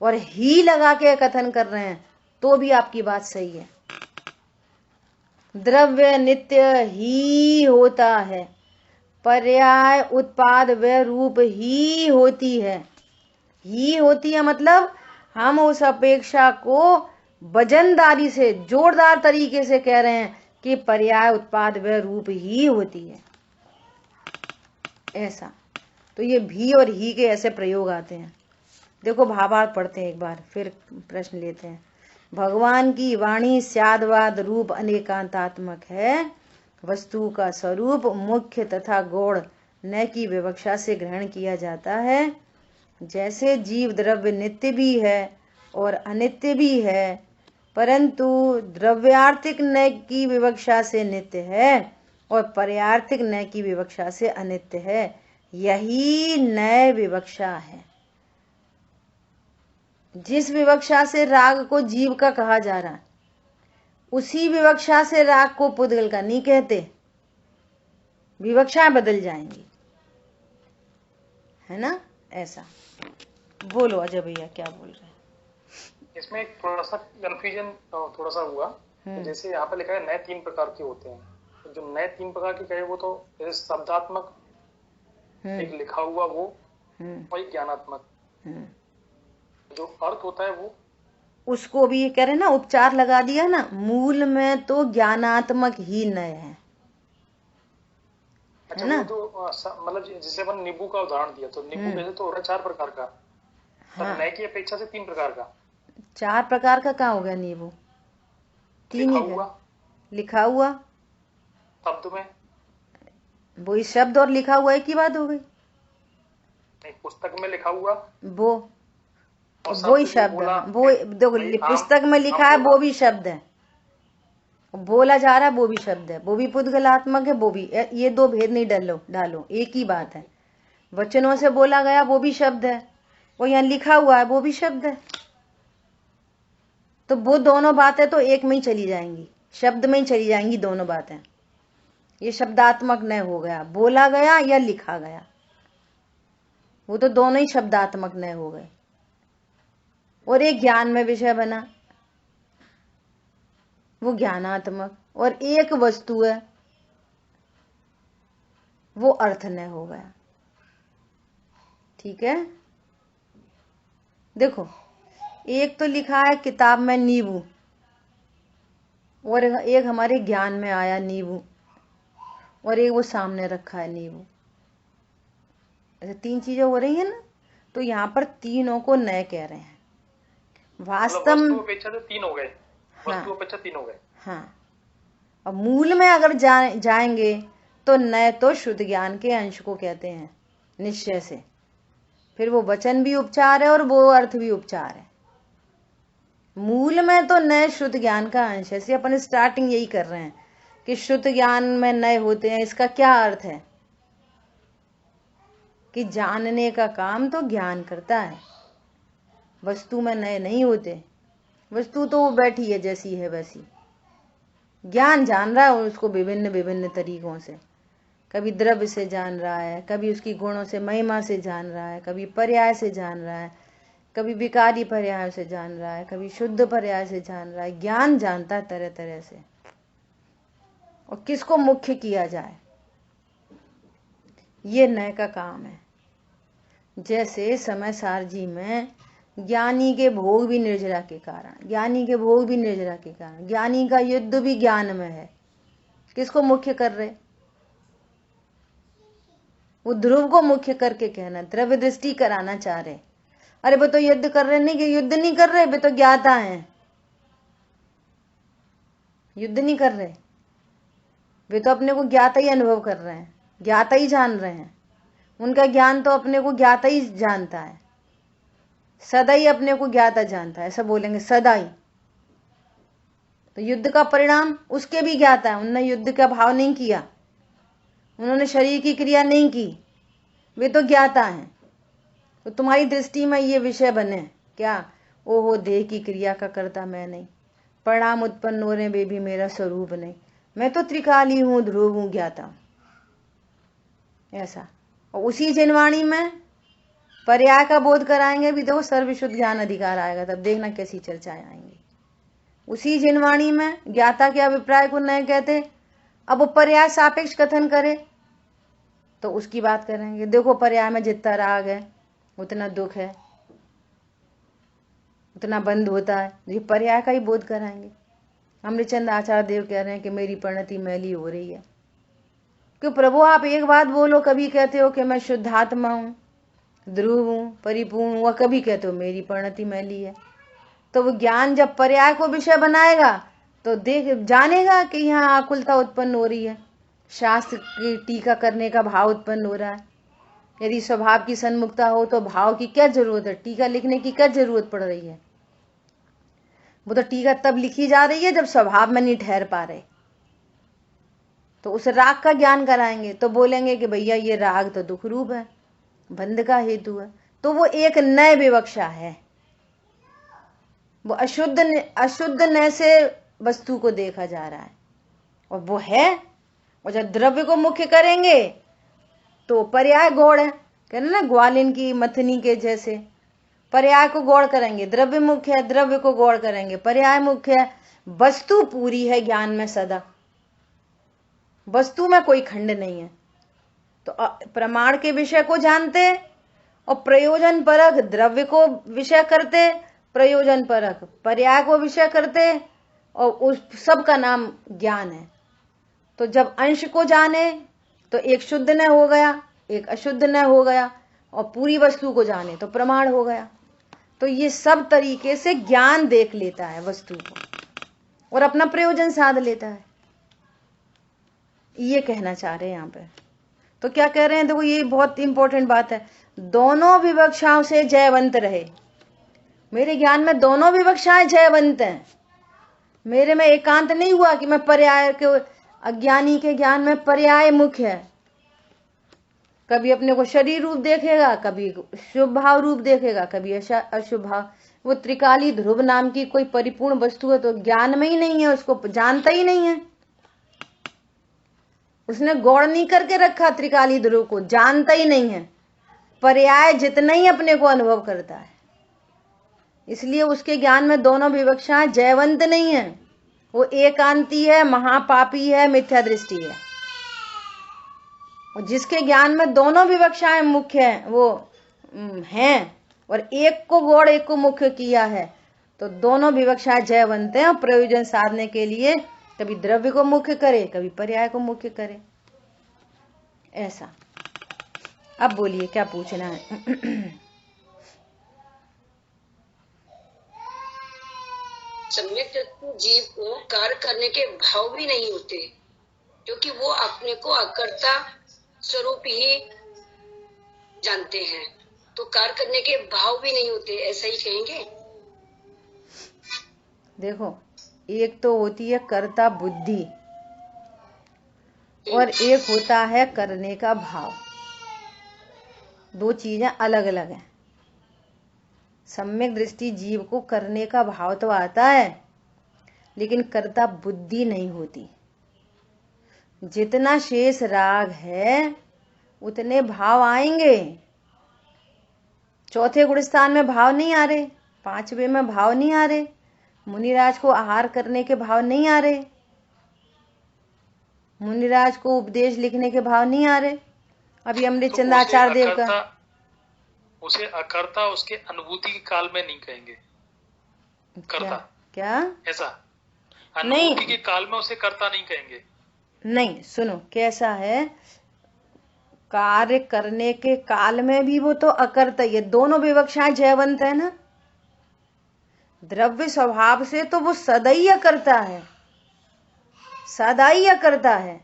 और ही लगा के कथन कर रहे हैं तो भी आपकी बात सही है। द्रव्य नित्य ही होता है, पर्याय उत्पाद व रूप ही होती है। ही होती है मतलब हम उस अपेक्षा को वजनदारी से, जोरदार तरीके से कह रहे हैं कि पर्याय उत्पाद व रूप ही होती है, ऐसा। तो ये भी और ही के ऐसे प्रयोग आते हैं। देखो भावार्थ पढ़ते हैं एक बार, फिर प्रश्न लेते हैं। भगवान की वाणी स्यादवाद रूप अनेकांतात्मक है, वस्तु का स्वरूप मुख्य तथा गौण न की विवक्षा से ग्रहण किया जाता है। जैसे जीव द्रव्य नित्य भी है और अनित्य भी है, परंतु द्रव्यार्थिक न की विवक्षा से नित्य है और पर्यार्थिक न की विवक्षा से अनित्य है, यही नय विवक्षा है। जिस विवक्षा से राग को जीव का कहा जा रहा है, उसी विवक्षा से राग को पुद्गल का नहीं कहते, विवक्षाएं बदल जाएंगी, है ना। ऐसा बोलो अजय भैया, क्या बोल रहे हैं? इसमें एक थोड़ा सा कंफ्यूजन थोड़ा सा हुआ। जैसे यहाँ पे लिखा है नए 3 प्रकार के होते हैं, तो जो नए 3 प्रकार के कहे वो तो जैसे शब्दात्मक, एक लिखा हुआ वो, और एक ज्ञानात्मक। जो अर्थ होता है वो, उसको भी ये कह रहे ना, उपचार लगा दिया ना, मूल में तो ज्ञानात्मक ही नय है। अच्छा वो तो मतलब जैसे अपन नींबू का उदाहरण दिया, तो नींबू वैसे तो हो रहा है 4 प्रकार का, तब नए की अपेक्षा से 3 प्रकार का। 4 प्रकार का कहाँ हो गया नींबू? 3 ही है। लिखा हुआ शब्द में, वही शब्द और लिखा हुआ एक ही बात हो गई। नहीं, पुस्तक में लिखा हुआ वो वही शब्द है, वो देखो पुस्तक में लिखा है वो भी शब्द है, बोला जा रहा है वो भी शब्द है, वो भी पुद्गलात्मक है, वो भी। ये 2 भेद नहीं डालो, एक ही बात है। वचनों से बोला गया वो भी शब्द है, वो यहाँ लिखा हुआ है वो भी शब्द है। तो वो दोनों बातें तो एक में ही चली जाएंगी, शब्द में ही चली जाएंगी दोनों बातें। ये शब्दात्मक न हो गया, बोला गया या लिखा गया, वो तो दोनों ही शब्दात्मक न हो गए। और एक ज्ञान में विषय बना, वो ज्ञानात्मक, और एक वस्तु है वो अर्थ न हो गया। ठीक है, देखो एक तो लिखा है किताब में नींबू, और एक हमारे ज्ञान में आया नींबू, और एक वो सामने रखा है नींबू। ऐसे 3 चीजें हो रही है ना, तो यहाँ पर तीनों को नए कह रहे हैं। वास्तव में वस्तु अपेक्षा 3 हो गए, वस्तु अपेक्षा 3 हो गए। हाँ, और मूल में अगर जाएंगे तो नए तो शुद्ध ज्ञान के अंश को कहते हैं निश्चय से। फिर वो वचन भी उपचार है और वो अर्थ भी उपचार है। मूल में तो नए शुद्ध ज्ञान का अंश है। ऐसे अपन स्टार्टिंग यही कर रहे हैं कि शुद्ध ज्ञान में नए होते हैं। इसका क्या अर्थ है कि जानने का काम तो ज्ञान करता है, वस्तु में नए नहीं होते। वस्तु तो वो बैठी है जैसी है वैसी, ज्ञान जान रहा है उसको विभिन्न विभिन्न तरीकों से। कभी द्रव्य से जान रहा है, कभी उसकी गुणों से महिमा से जान रहा है, कभी पर्याय से जान रहा है, कभी विकारी पर्याय से जान रहा है, कभी शुद्ध पर्याय से जान रहा है। ज्ञान जानता है तरह तरह से, और किसको मुख्य किया जाए ये नए का काम है। जैसे समय सार जी में ज्ञानी के भोग भी निर्जरा के कारण, ज्ञानी के भोग भी निर्जरा के कारण, ज्ञानी का युद्ध भी ज्ञान में है। किसको मुख्य कर रहे? वो ध्रुव को मुख्य करके कहना, द्रव्य दृष्टि कराना चाह रहे। अरे वो तो युद्ध कर रहे, नहीं कि युद्ध नहीं कर रहे, वे तो ज्ञाता हैं। युद्ध नहीं कर रहे, वे तो अपने को ज्ञाता ही अनुभव कर रहे हैं, ज्ञाता ही जान रहे हैं। उनका ज्ञान तो अपने को ज्ञाता ही जानता है, सदा ही अपने को ज्ञाता जानता है, ऐसा बोलेंगे सदा ही। तो युद्ध का परिणाम उसके भी ज्ञाता है, उन्होंने युद्ध का भाव नहीं किया, उन्होंने शरीर की क्रिया नहीं की, वे तो ज्ञाता हैं। तो तुम्हारी दृष्टि में ये विषय बने क्या, ओहो देह की क्रिया का करता मैं नहीं, परिणाम उत्पन्न हो रहे वे भी मेरा स्वरूप नहीं, मैं तो त्रिकाली हूं, ध्रुव हूं, ज्ञाता हूं, ऐसा। और उसी जिनवाणी में पर्याय का बोध कराएंगे भी, देखो सर्वशुद्ध ज्ञान अधिकार आएगा, तब देखना कैसी चर्चाएं आएंगी। उसी जिनवाणी में ज्ञाता के अभिप्राय को नहीं कहते, अब वो पर्याय सापेक्ष कथन करे तो उसकी बात करेंगे। देखो पर्याय में जितना राग है उतना दुख है, उतना बंद होता है, ये पर्याय का ही बोध कराएंगे। अमृतचंद आचार्य देव कह रहे हैं कि मेरी परिणति मैली हो रही है। क्यों प्रभु आप एक बात बोलो, कभी कहते हो कि मैं शुद्धात्मा हूँ, ध्रुव हूँ, परिपूर्ण हूँ, कभी कहते हो मेरी परिणति मैली है। तो वो ज्ञान जब पर्याय को विषय बनाएगा तो देख जानेगा कि यहाँ आकुलता उत्पन्न हो रही है, शास्त्र की टीका करने का भाव उत्पन्न हो रहा है। यदि स्वभाव की सन्मुखता हो तो भाव की क्या जरूरत है, टीका लिखने की क्या जरूरत पड़ रही है। वो तो टीका तब लिखी जा रही है जब स्वभाव में नहीं ठहर पा रहे। तो उस राग का ज्ञान कराएंगे तो बोलेंगे कि भैया ये राग तो दुख रूप है, बंध का हेतु है। तो वो एक नए विवक्षा है, वो अशुद्ध नय से वस्तु को देखा जा रहा है, और वो है। और जब द्रव्य को मुख्य करेंगे तो पर्याय गौड़ है, कहना ना ग्वालिन की मथनी के जैसे, पर्याय को गौड़ करेंगे, द्रव्य मुख्य है, द्रव्य को गौड़ करेंगे, पर्याय मुख्य है। वस्तु पूरी है ज्ञान में सदा, वस्तु में कोई खंड नहीं है। तो प्रमाण के विषय को जानते और प्रयोजन परक द्रव्य को विषय करते, प्रयोजन परक पर्याय को विषय करते, और उस सब का नाम ज्ञान है। तो जब अंश को जाने तो एक शुद्ध न हो गया, एक अशुद्ध न हो गया, और पूरी वस्तु को जाने तो प्रमाण हो गया। तो ये सब तरीके से ज्ञान देख लेता है वस्तु को और अपना प्रयोजन साध लेता है, ये कहना चाह रहे हैं यहाँ पे। तो क्या कह रहे हैं, देखो ये बहुत इंपॉर्टेंट बात है, दोनों विवक्षाओं से जयवंत रहे। मेरे ज्ञान में दोनों विवक्षाएं जयवंत हैं। मेरे में एकांत नहीं हुआ कि मैं पर्याय के, अज्ञानी के ज्ञान में पर्याय मुख्य है, कभी अपने को शरीर रूप देखेगा, कभी शुभ भाव रूप देखेगा, कभी अशुभ भाव। वो त्रिकाली ध्रुव नाम की कोई परिपूर्ण वस्तु है तो ज्ञान में ही नहीं है, उसको जानता ही नहीं है, उसने गौड़ नहीं करके रखा, त्रिकाली ध्रुव को जानता ही नहीं है, पर्याय जितना ही अपने को अनुभव करता है। इसलिए उसके ज्ञान में दोनों विवक्षाएं जयवंत नहीं है, वो एकांती है, महापापी है, मिथ्या दृष्टि है। और जिसके ज्ञान में दोनों विवक्षाएं मुख्य हैं वो हैं, और एक को गौड़ एक को मुख्य किया है, तो दोनों विवक्षाएं जयवंत हैं। और प्रयोजन साधने के लिए कभी द्रव्य को मुख्य करे, कभी पर्याय को मुख्य करे, ऐसा। अब बोलिए क्या पूछना है। सम्यक जीव को कार्य करने के भाव भी नहीं होते, क्योंकि वो अपने को अकर्ता स्वरूप ही जानते हैं, तो कार्य करने के भाव भी नहीं होते, ऐसा ही कहेंगे। देखो एक तो होती है कर्ता बुद्धि और एक होता है करने का भाव, दो चीजें अलग अलग हैं। सम्यक दृष्टि जीव को करने का भाव तो आता है, लेकिन कर्ता बुद्धि नहीं होती। जितना शेष राग है उतने भाव आएंगे। चौथे गुणस्थान में भाव नहीं आ रहे, पांचवे में भाव नहीं आ रहे, मुनिराज को आहार करने के भाव नहीं आ रहे, मुनिराज को उपदेश लिखने के भाव नहीं आ रहे। अभी अमृतचंद आचार्य देव का, उसे अकर्ता उसके अनुभूति के काल में नहीं कहेंगे कर्ता। क्या ऐसा अनुभूति के काल में उसे कर्ता नहीं कहेंगे। नहीं, सुनो कैसा है, कार्य करने के काल में भी वो तो अकर्ता, ये दोनों विवक्षाएं जयवंत है ना। द्रव्य स्वभाव से तो वो सदा ही अकर्ता है, सदा ही अकर्ता है।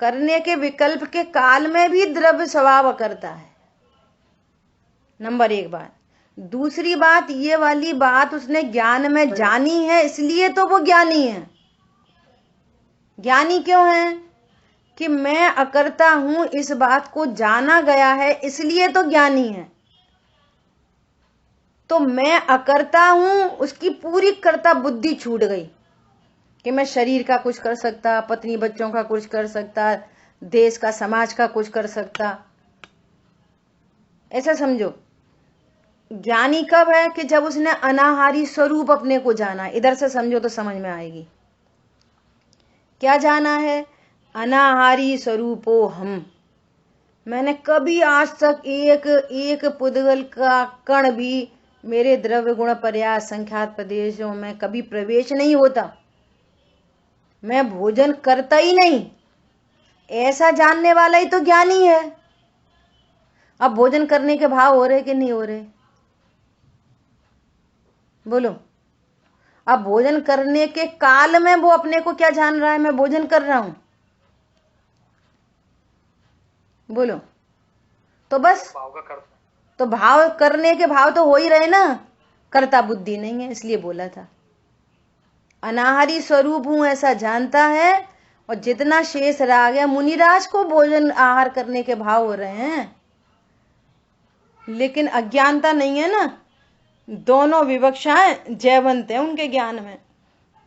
करने के विकल्प के काल में भी द्रव्य स्वभाव अकर्ता है। नंबर 1 बात। दूसरी बात, ये वाली बात उसने ज्ञान में जानी है, इसलिए तो वो ज्ञानी है। ज्ञानी क्यों है? कि मैं अकर्ता हूं, इस बात को जाना गया है, इसलिए तो ज्ञानी है। तो मैं अकर्ता हूं, उसकी पूरी कर्ता बुद्धि छूट गई कि मैं शरीर का कुछ कर सकता, पत्नी बच्चों का कुछ कर सकता, देश का समाज का कुछ कर सकता। ऐसा समझो। ज्ञानी कब है? कि जब उसने अनाहारी स्वरूप अपने को जाना। इधर से समझो तो समझ में आएगी। क्या जाना है? अनाहारी स्वरूपो हम। मैंने कभी आज तक एक पुद्गल का कण भी मेरे द्रव्य गुण पर्याय संख्यात प्रदेशों में कभी प्रवेश नहीं होता। मैं भोजन करता ही नहीं, ऐसा जानने वाला ही तो ज्ञानी है। अब भोजन करने के भाव हो रहे कि नहीं हो रहे? बोलो। अब भोजन करने के काल में वो अपने को क्या जान रहा है? मैं भोजन कर रहा हूं। बोलो। तो बस भाव का करता। तो भाव करने के भाव तो हो ही रहे ना, कर्ता बुद्धि नहीं है, इसलिए बोला था। अनाहारी स्वरूप हूं ऐसा जानता है, और जितना शेष राग है, मुनिराज को भोजन आहार करने के भाव हो रहे हैं, लेकिन अज्ञानता नहीं है ना। दोनों विवक्षाएं जयवंत है उनके ज्ञान में।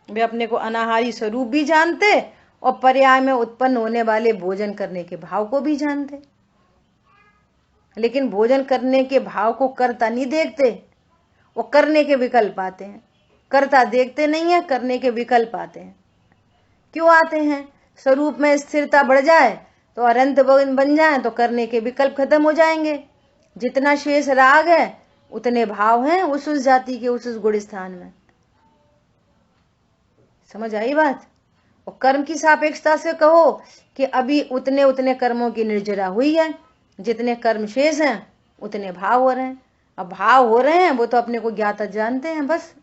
वे अपने को अनाहारी स्वरूप भी जानते और पर्याय में उत्पन्न होने वाले भोजन करने के भाव को भी जानते, लेकिन भोजन करने के भाव को कर्ता नहीं देखते, वो करने के विकल्प आते हैं। कर्ता देखते नहीं है, करने के विकल्प आते हैं। क्यों आते हैं? स्वरूप में स्थिरता बढ़ जाए तो अनंत बन जाए तो करने के विकल्प खत्म हो जाएंगे। जितना शेष राग है उतने भाव हैं उस जाति के, उस गुण स्थान में। समझ आई बात? और कर्म की सापेक्षता से कहो कि अभी उतने उतने कर्मों की निर्जरा हुई है, जितने कर्म शेष हैं उतने भाव हो रहे हैं। अब भाव हो रहे हैं वो तो अपने को ज्ञाता जानते हैं। बस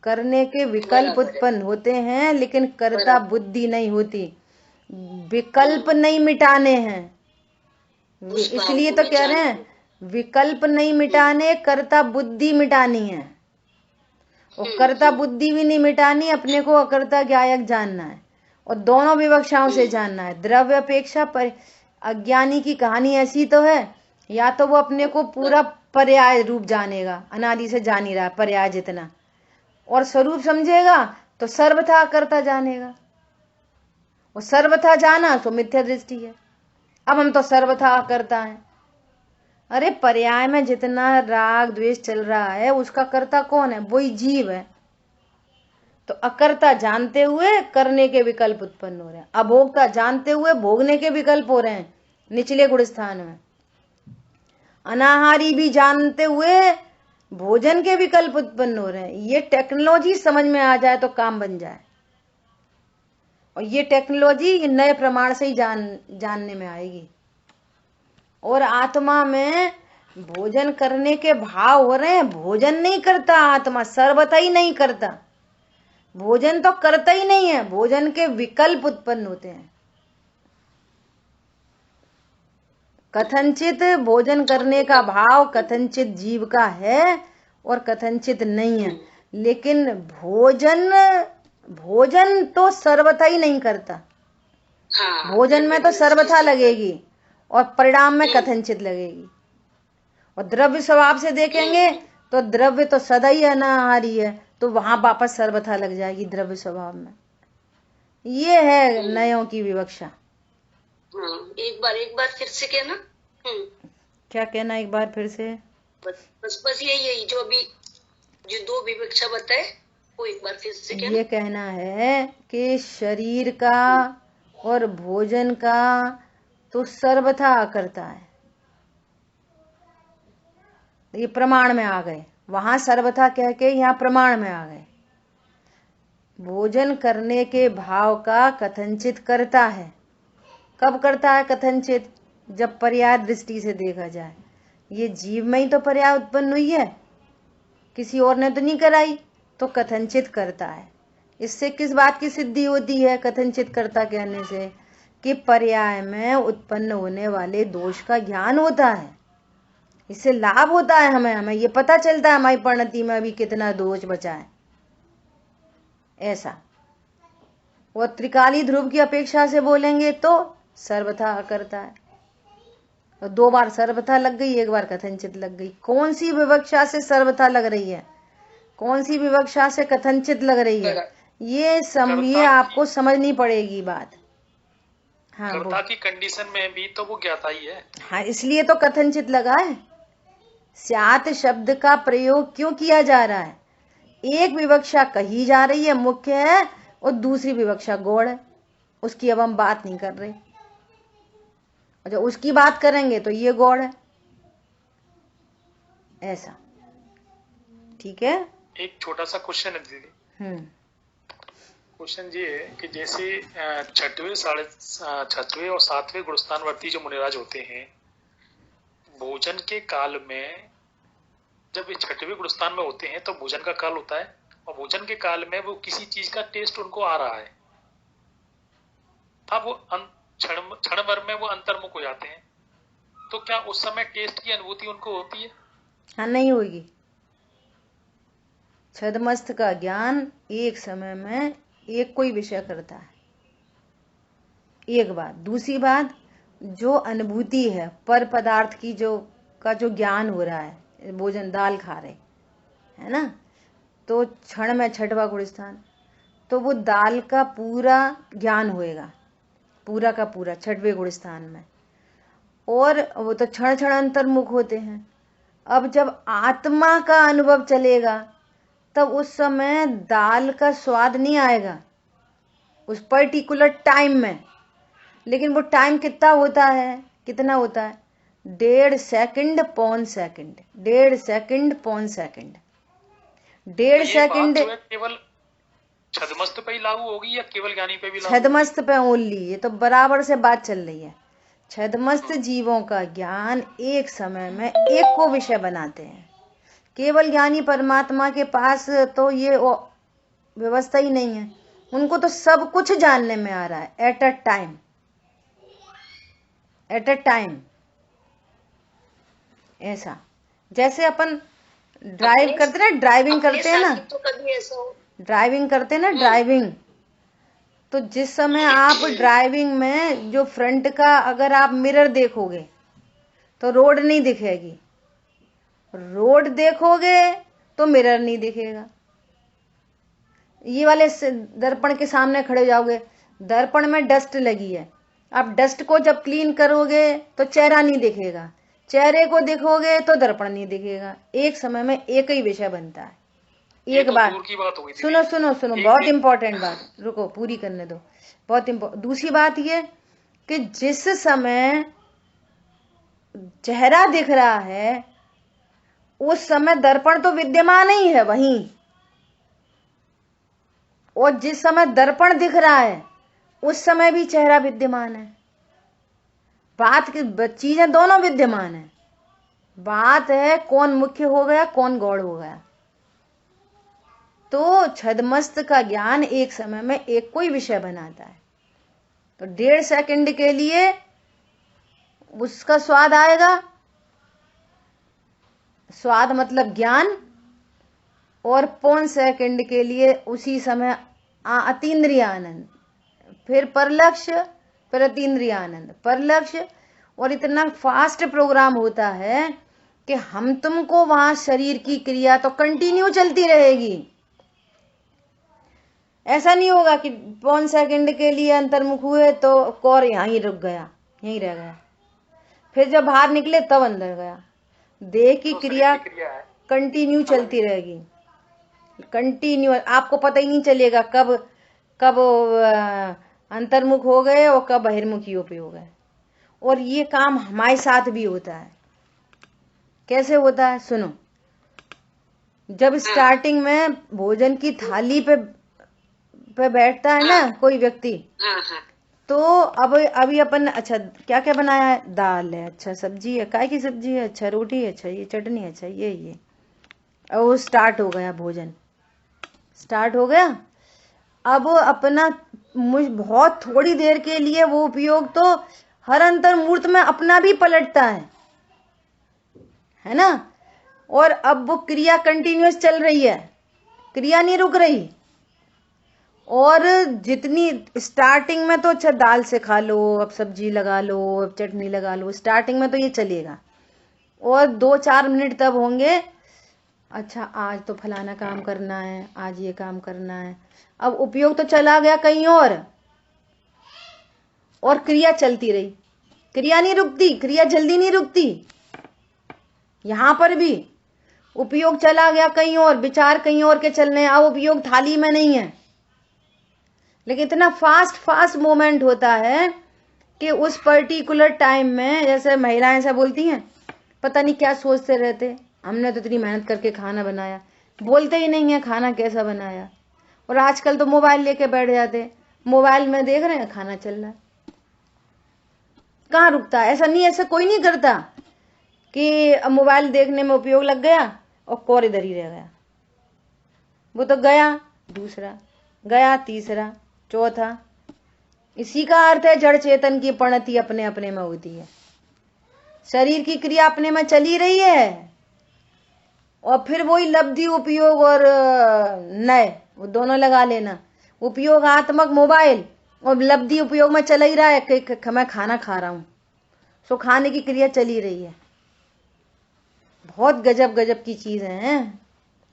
करने के विकल्प उत्पन्न होते हैं, लेकिन कर्ता बुद्धि नहीं होती। विकल्प नहीं मिटाने हैं, इसलिए तो कह रहे हैं विकल्प नहीं मिटाने, कर्ता बुद्धि मिटानी है। और कर्ता बुद्धि भी नहीं मिटानी, अपने को अकर्ता ज्ञायक जानना है, और दोनों विवक्षाओं से जानना है। द्रव्य अपेक्षा पर अज्ञानी की कहानी ऐसी तो है, या तो वो अपने को पूरा पर्याय रूप जानेगा, अनादि से जान ही रहा है पर्याय जितना, और स्वरूप समझेगा तो सर्वथा अकर्ता जानेगा। और सर्वथा जाना तो मिथ्या दृष्टि है। अब हम तो सर्वथा अकर्ता हैं। अरे पर्याय में जितना राग द्वेष चल रहा है उसका कर्ता कौन है? वही जीव है। तो अकर्ता जानते हुए करने के विकल्प उत्पन्न हो रहे हैं, अभोक्ता जानते हुए भोगने के विकल्प हो रहे हैं निचले गुण स्थान में। अनाहारी भी जानते हुए भोजन के विकल्प उत्पन्न हो रहे हैं। ये टेक्नोलॉजी समझ में आ जाए तो काम बन जाए, और ये टेक्नोलॉजी नए प्रमाण से ही जानने में आएगी। और आत्मा में भोजन करने के भाव हो रहे हैं। भोजन नहीं करता आत्मा, सर्वथा ही नहीं करता। भोजन तो करता ही नहीं है, भोजन के विकल्प उत्पन्न होते हैं। कथनचित भोजन करने का भाव कथनचित जीव का है और कथनचित नहीं है, लेकिन भोजन तो सर्वथा ही नहीं करता। भोजन में तो सर्वथा लगेगी और परिणाम में कथनचित लगेगी। और द्रव्य स्वभाव से देखेंगे तो द्रव्य तो सदा ही अनाहारी है, तो वहां वापस सर्वथा लग जाएगी द्रव्य स्वभाव में। ये है नयों की विवक्षा। एक बार फिर से कहना। क्या कहना एक बार फिर से? बस यही जो अभी जो दो विवक्षा बताए वो एक बार फिर से कहना। ये कहना है कि शरीर का और भोजन का तो सर्वथा करता है। ये प्रमाण में आ गए, वहां सर्वथा कह के यहाँ प्रमाण में आ गए। भोजन करने के भाव का कथनचित करता है। कब करता है कथनचित? जब पर्याय दृष्टि से देखा जाए। ये जीव में ही तो पर्याय उत्पन्न हुई है, किसी और ने तो नहीं कराई, तो कथनचित करता है। इससे किस बात की सिद्धि होती है? कथनचित कर्ता कहने से कि पर्याय में उत्पन्न होने वाले दोष का ज्ञान होता है, इससे लाभ होता है हमें ये पता चलता है हमारी परिणति में अभी कितना दोष बचा है, ऐसा। और त्रिकाली ध्रुव की अपेक्षा से बोलेंगे तो सर्वथा अकर्ता है। और 2 बार सर्वथा लग गई, 1 बार कथनचित लग गई। कौन सी विवक्षा से सर्वथा लग रही है, कौन सी विवक्षा से कथनचित लग रही है, ये आपको समझनी पड़ेगी बात। हाँ, कर्ता की कंडीशन में भी तो वो ज्ञाता ही है। हाँ, इसलिए तो कथनचित लगा है। स्यात् शब्द का प्रयोग क्यों किया जा रहा है? एक विवक्षा कही जा रही है, मुख्य है, और दूसरी विवक्षा गौड़ है, उसकी अब हम बात नहीं कर रहे। और जब उसकी बात करेंगे तो ये गौड़ है, ऐसा। ठीक है। एक छोटा सा क्वेश्चन है दीदी। क्वेश्चन ये है कि जैसे 6वें, 6वें और 7वें गुणस्थानवर्ती जो मुनिराज होते हैं, भोजन के काल में जब ये 6वें गुणस्थान में होते हैं तो भोजन का काल होता है, और भोजन के काल में वो किसी चीज का टेस्ट उनको आ रहा है, अब वो क्षण भर में वो अंतर्मुख हो जाते हैं, तो क्या उस समय टेस्ट की अनुभूति उनको होती है? हाँ, नहीं होगी। छदमस्त का ज्ञान एक समय में एक कोई विषय करता है, एक बात। दूसरी बात, जो अनुभूति है पर पदार्थ की जो ज्ञान हो रहा है, भोजन दाल खा रहे है ना, तो क्षण में 6वां गुणस्थान, तो वो दाल का पूरा ज्ञान होएगा, पूरा का पूरा 6वें गुणस्थान में, और वो तो क्षण क्षण अंतर्मुख होते हैं। अब जब आत्मा का अनुभव चलेगा तब उस समय दाल का स्वाद नहीं आएगा उस पर्टिकुलर टाइम में, लेकिन वो टाइम कितना होता है, 1.5 सेकंड पौन सेकंड, 1.5 सेकंड पौन सेकंड, 1.5 सेकंड। केवल छदमस्त पे ही लागू होगी या केवल ज्ञानी पे भी लागू? छदमस्त पे ओनली, ये तो बराबर से बात चल रही है। छदमस्त जीवों का ज्ञान एक समय में एक को विषय बनाते हैं, केवल ज्ञानी परमात्मा के पास तो ये व्यवस्था ही नहीं है, उनको तो सब कुछ जानने में आ रहा है एट अ टाइम, ऐसा। जैसे अपन ड्राइविंग करते हैं ना, ड्राइविंग करते हैं ना, ड्राइविंग, तो जिस समय आप ड्राइविंग में जो फ्रंट का अगर आप मिरर देखोगे तो रोड नहीं दिखेगी, रोड देखोगे तो मिरर नहीं दिखेगा। ये वाले दर्पण के सामने खड़े हो जाओगे, दर्पण में डस्ट लगी है, आप डस्ट को जब क्लीन करोगे तो चेहरा नहीं दिखेगा, चेहरे को देखोगे तो दर्पण नहीं दिखेगा। एक समय में एक ही विषय बनता है। एक बात सुनो, बहुत इंपॉर्टेंट बात, रुको पूरी करने दो, बहुत इंपॉर्टेंट। दूसरी बात ये कि जिस समय चेहरा दिख रहा है उस समय दर्पण तो विद्यमान ही है वहीं, और जिस समय दर्पण दिख रहा है उस समय भी चेहरा विद्यमान है। बात की चीजें दोनों विद्यमान है, बात है कौन मुख्य हो गया कौन गौड़ हो गया। तो छदमस्त का ज्ञान एक समय में एक कोई विषय बनाता है, तो 1.5 सेकंड के लिए उसका स्वाद आएगा, स्वाद मतलब ज्ञान, और पौन सेकंड के लिए उसी समय अतीन्द्रिय आनंद, फिर परलक्ष्य, फिर अतीन्द्रिय आनंद, परलक्ष्य। और इतना फास्ट प्रोग्राम होता है कि हम तुमको वहां शरीर की क्रिया तो कंटिन्यू चलती रहेगी, ऐसा नहीं होगा कि पौन सेकंड के लिए अंतर्मुख हुए तो कौर यहीं रुक गया, यहीं रह गया, फिर जब बाहर निकले तब अंदर गया। देह की क्रिया कंटिन्यू चलती रहेगी, कंटिन्यू, आपको पता ही नहीं चलेगा कब अंतर्मुख हो गए और कब बहिर्मुखियों पे हो गए। और ये काम हमारे साथ भी होता है। कैसे होता है सुनो, जब स्टार्टिंग में भोजन की थाली पे बैठता है ना कोई व्यक्ति, तो अब अभी अपन अच्छा क्या क्या बनाया है, दाल है, अच्छा सब्जी है, काय की सब्जी है, अच्छा रोटी है, अच्छा ये चटनी है, अच्छा ये और वो स्टार्ट हो गया, भोजन स्टार्ट हो गया। अब अपना बहुत थोड़ी देर के लिए वो उपयोग तो हर अंतर्मूर्त में अपना भी पलटता है ना। और अब वो क्रिया कंटिन्यूअस चल रही है, क्रिया नहीं रुक रही। और जितनी स्टार्टिंग में तो अच्छा दाल से खा लो, अब सब्जी लगा लो, अब चटनी लगा लो, स्टार्टिंग में तो ये चलेगा। और 2-4 मिनट तब होंगे, अच्छा आज तो फलाना काम करना है, आज ये काम करना है। अब उपयोग तो चला गया कहीं और क्रिया चलती रही। क्रिया नहीं रुकती, क्रिया जल्दी नहीं रुकती। यहां पर भी उपयोग चला गया कहीं और, विचार कहीं और के चलने, अब उपयोग थाली में नहीं है। लेकिन इतना फास्ट मोमेंट होता है कि उस पर्टिकुलर टाइम में, जैसे महिलाएं ऐसा बोलती हैं, पता नहीं क्या सोचते रहते, हमने तो इतनी मेहनत करके खाना बनाया, बोलते ही नहीं है खाना कैसा बनाया। और आजकल तो मोबाइल लेके बैठ जाते, मोबाइल में देख रहे हैं खाना चल रहा है, कहाँ रुकता है। ऐसा नहीं, ऐसा कोई नहीं करता कि मोबाइल देखने में उपयोग लग गया और कौर इधर ही रह गया। वो तो गया दूसरा, गया तीसरा, चौथा। इसी का अर्थ है जड़ चेतन की परिणति अपने अपने में होती है। शरीर की क्रिया अपने में चली रही है और फिर वही लब्धि उपयोग और नए, वो दोनों लगा लेना। उपयोगात्मक मोबाइल और लब्धि उपयोग में चला ही रहा है कि मैं खाना खा रहा हूं, सो खाने की क्रिया चली रही है। बहुत गजब गजब की चीजें हैं,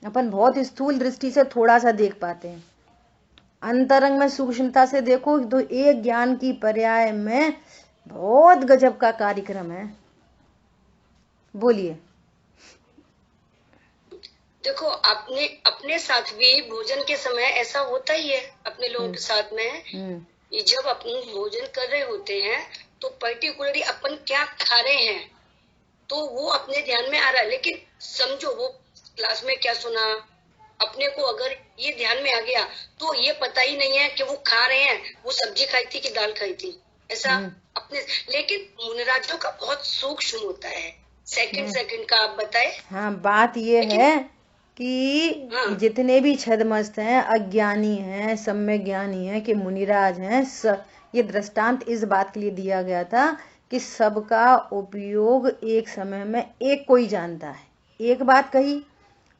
अपन बहुत स्थूल दृष्टि से थोड़ा सा देख पाते हैं। अंतरंग में सूक्ष्मता से देखो तो एक ज्ञान की पर्याय में बहुत गजब का कार्यक्रम है। बोलिए। देखो अपने साथ भी भोजन के समय ऐसा होता ही है अपने लोगों के साथ में। ये जब अपन भोजन कर रहे होते हैं तो पर्टिकुलरली अपन क्या खा रहे हैं तो वो अपने ध्यान में आ रहा है। लेकिन समझो वो क्लास में क्या सुना, अपने को अगर ये ध्यान में आ गया तो ये पता ही नहीं है कि वो खा रहे हैं वो सब्जी खाई थी कि दाल खाई थी, ऐसा अपने। लेकिन मुनिराजों का बहुत सूक्ष्म होता है, सेकंड का आप बताए। हाँ, बात ये है कि जितने भी छदमस्त हैं, अज्ञानी हैं, सम्यक ज्ञानी हैं, कि मुनिराज हैं, ये दृष्टांत इस बात के लिए दिया गया था कि सबका उपयोग एक समय में एक कोई जानता है। एक बात कही।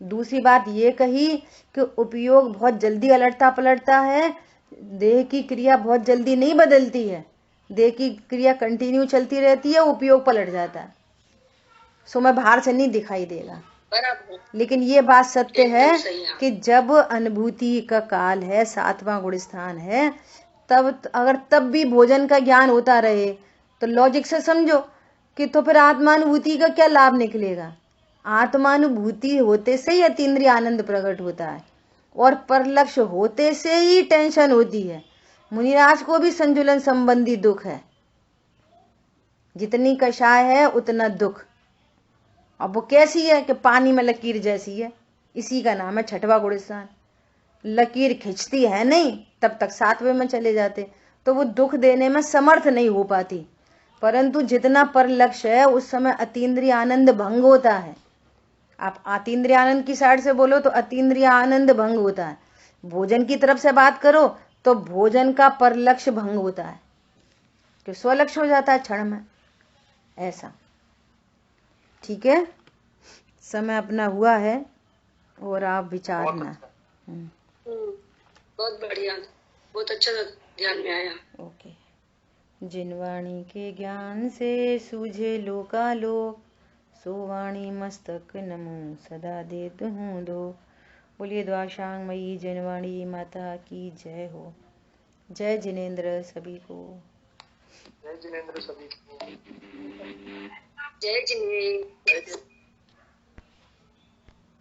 दूसरी बात ये कही कि उपयोग बहुत जल्दी अलटता पलटता है, देह की क्रिया बहुत जल्दी नहीं बदलती है, देह की क्रिया कंटिन्यू चलती रहती है, उपयोग पलट जाता है। सो मैं बाहर से नहीं दिखाई देगा। लेकिन ये बात सत्य है कि जब अनुभूति का काल है, 7वां गुण स्थान है, तब अगर तब भी भोजन का ज्ञान होता रहे तो लॉजिक से समझो कि तो फिर आत्मानुभूति का क्या लाभ निकलेगा। आत्मानुभूति होते से ही अतीन्द्रिय आनंद प्रकट होता है और परलक्ष्य होते से ही टेंशन होती है। मुनिराज को भी संतुलन संबंधी दुख है, जितनी कषाय है उतना दुख। अब वो कैसी है कि पानी में लकीर जैसी है, इसी का नाम है 6वां गुण स्थान। लकीर खिंचती है नहीं, तब तक 7वें में चले जाते, तो वो दुख देने में समर्थ नहीं हो पाती। परंतु जितना पर लक्ष्य है उस समय अतीन्द्रिय आनंद भंग होता है। आप अतीन्द्रिय आनंद की साइड से बोलो तो अतीन्द्रिय आनंद भंग होता है। भोजन की तरफ से बात करो तो भोजन का पर लक्ष्य भंग होता है, कि स्वलक्ष्य हो जाता है क्षण में। ऐसा ठीक है। समय अपना हुआ है और आप विचारना। बहुत बढ़िया, बहुत अच्छा ध्यान में आया। ओके। जिनवाणी के ज्ञान से सूझे लोकालोक, सो वाणी मस्तक नमो सदा देत हूँ दो। बोलिए द्वाशांगमयी जिनवाणी माता की जय हो। जय जिनेन्द्र सभी को। जय जिनेन्द्र सभी को। जय जिनेन्द्र।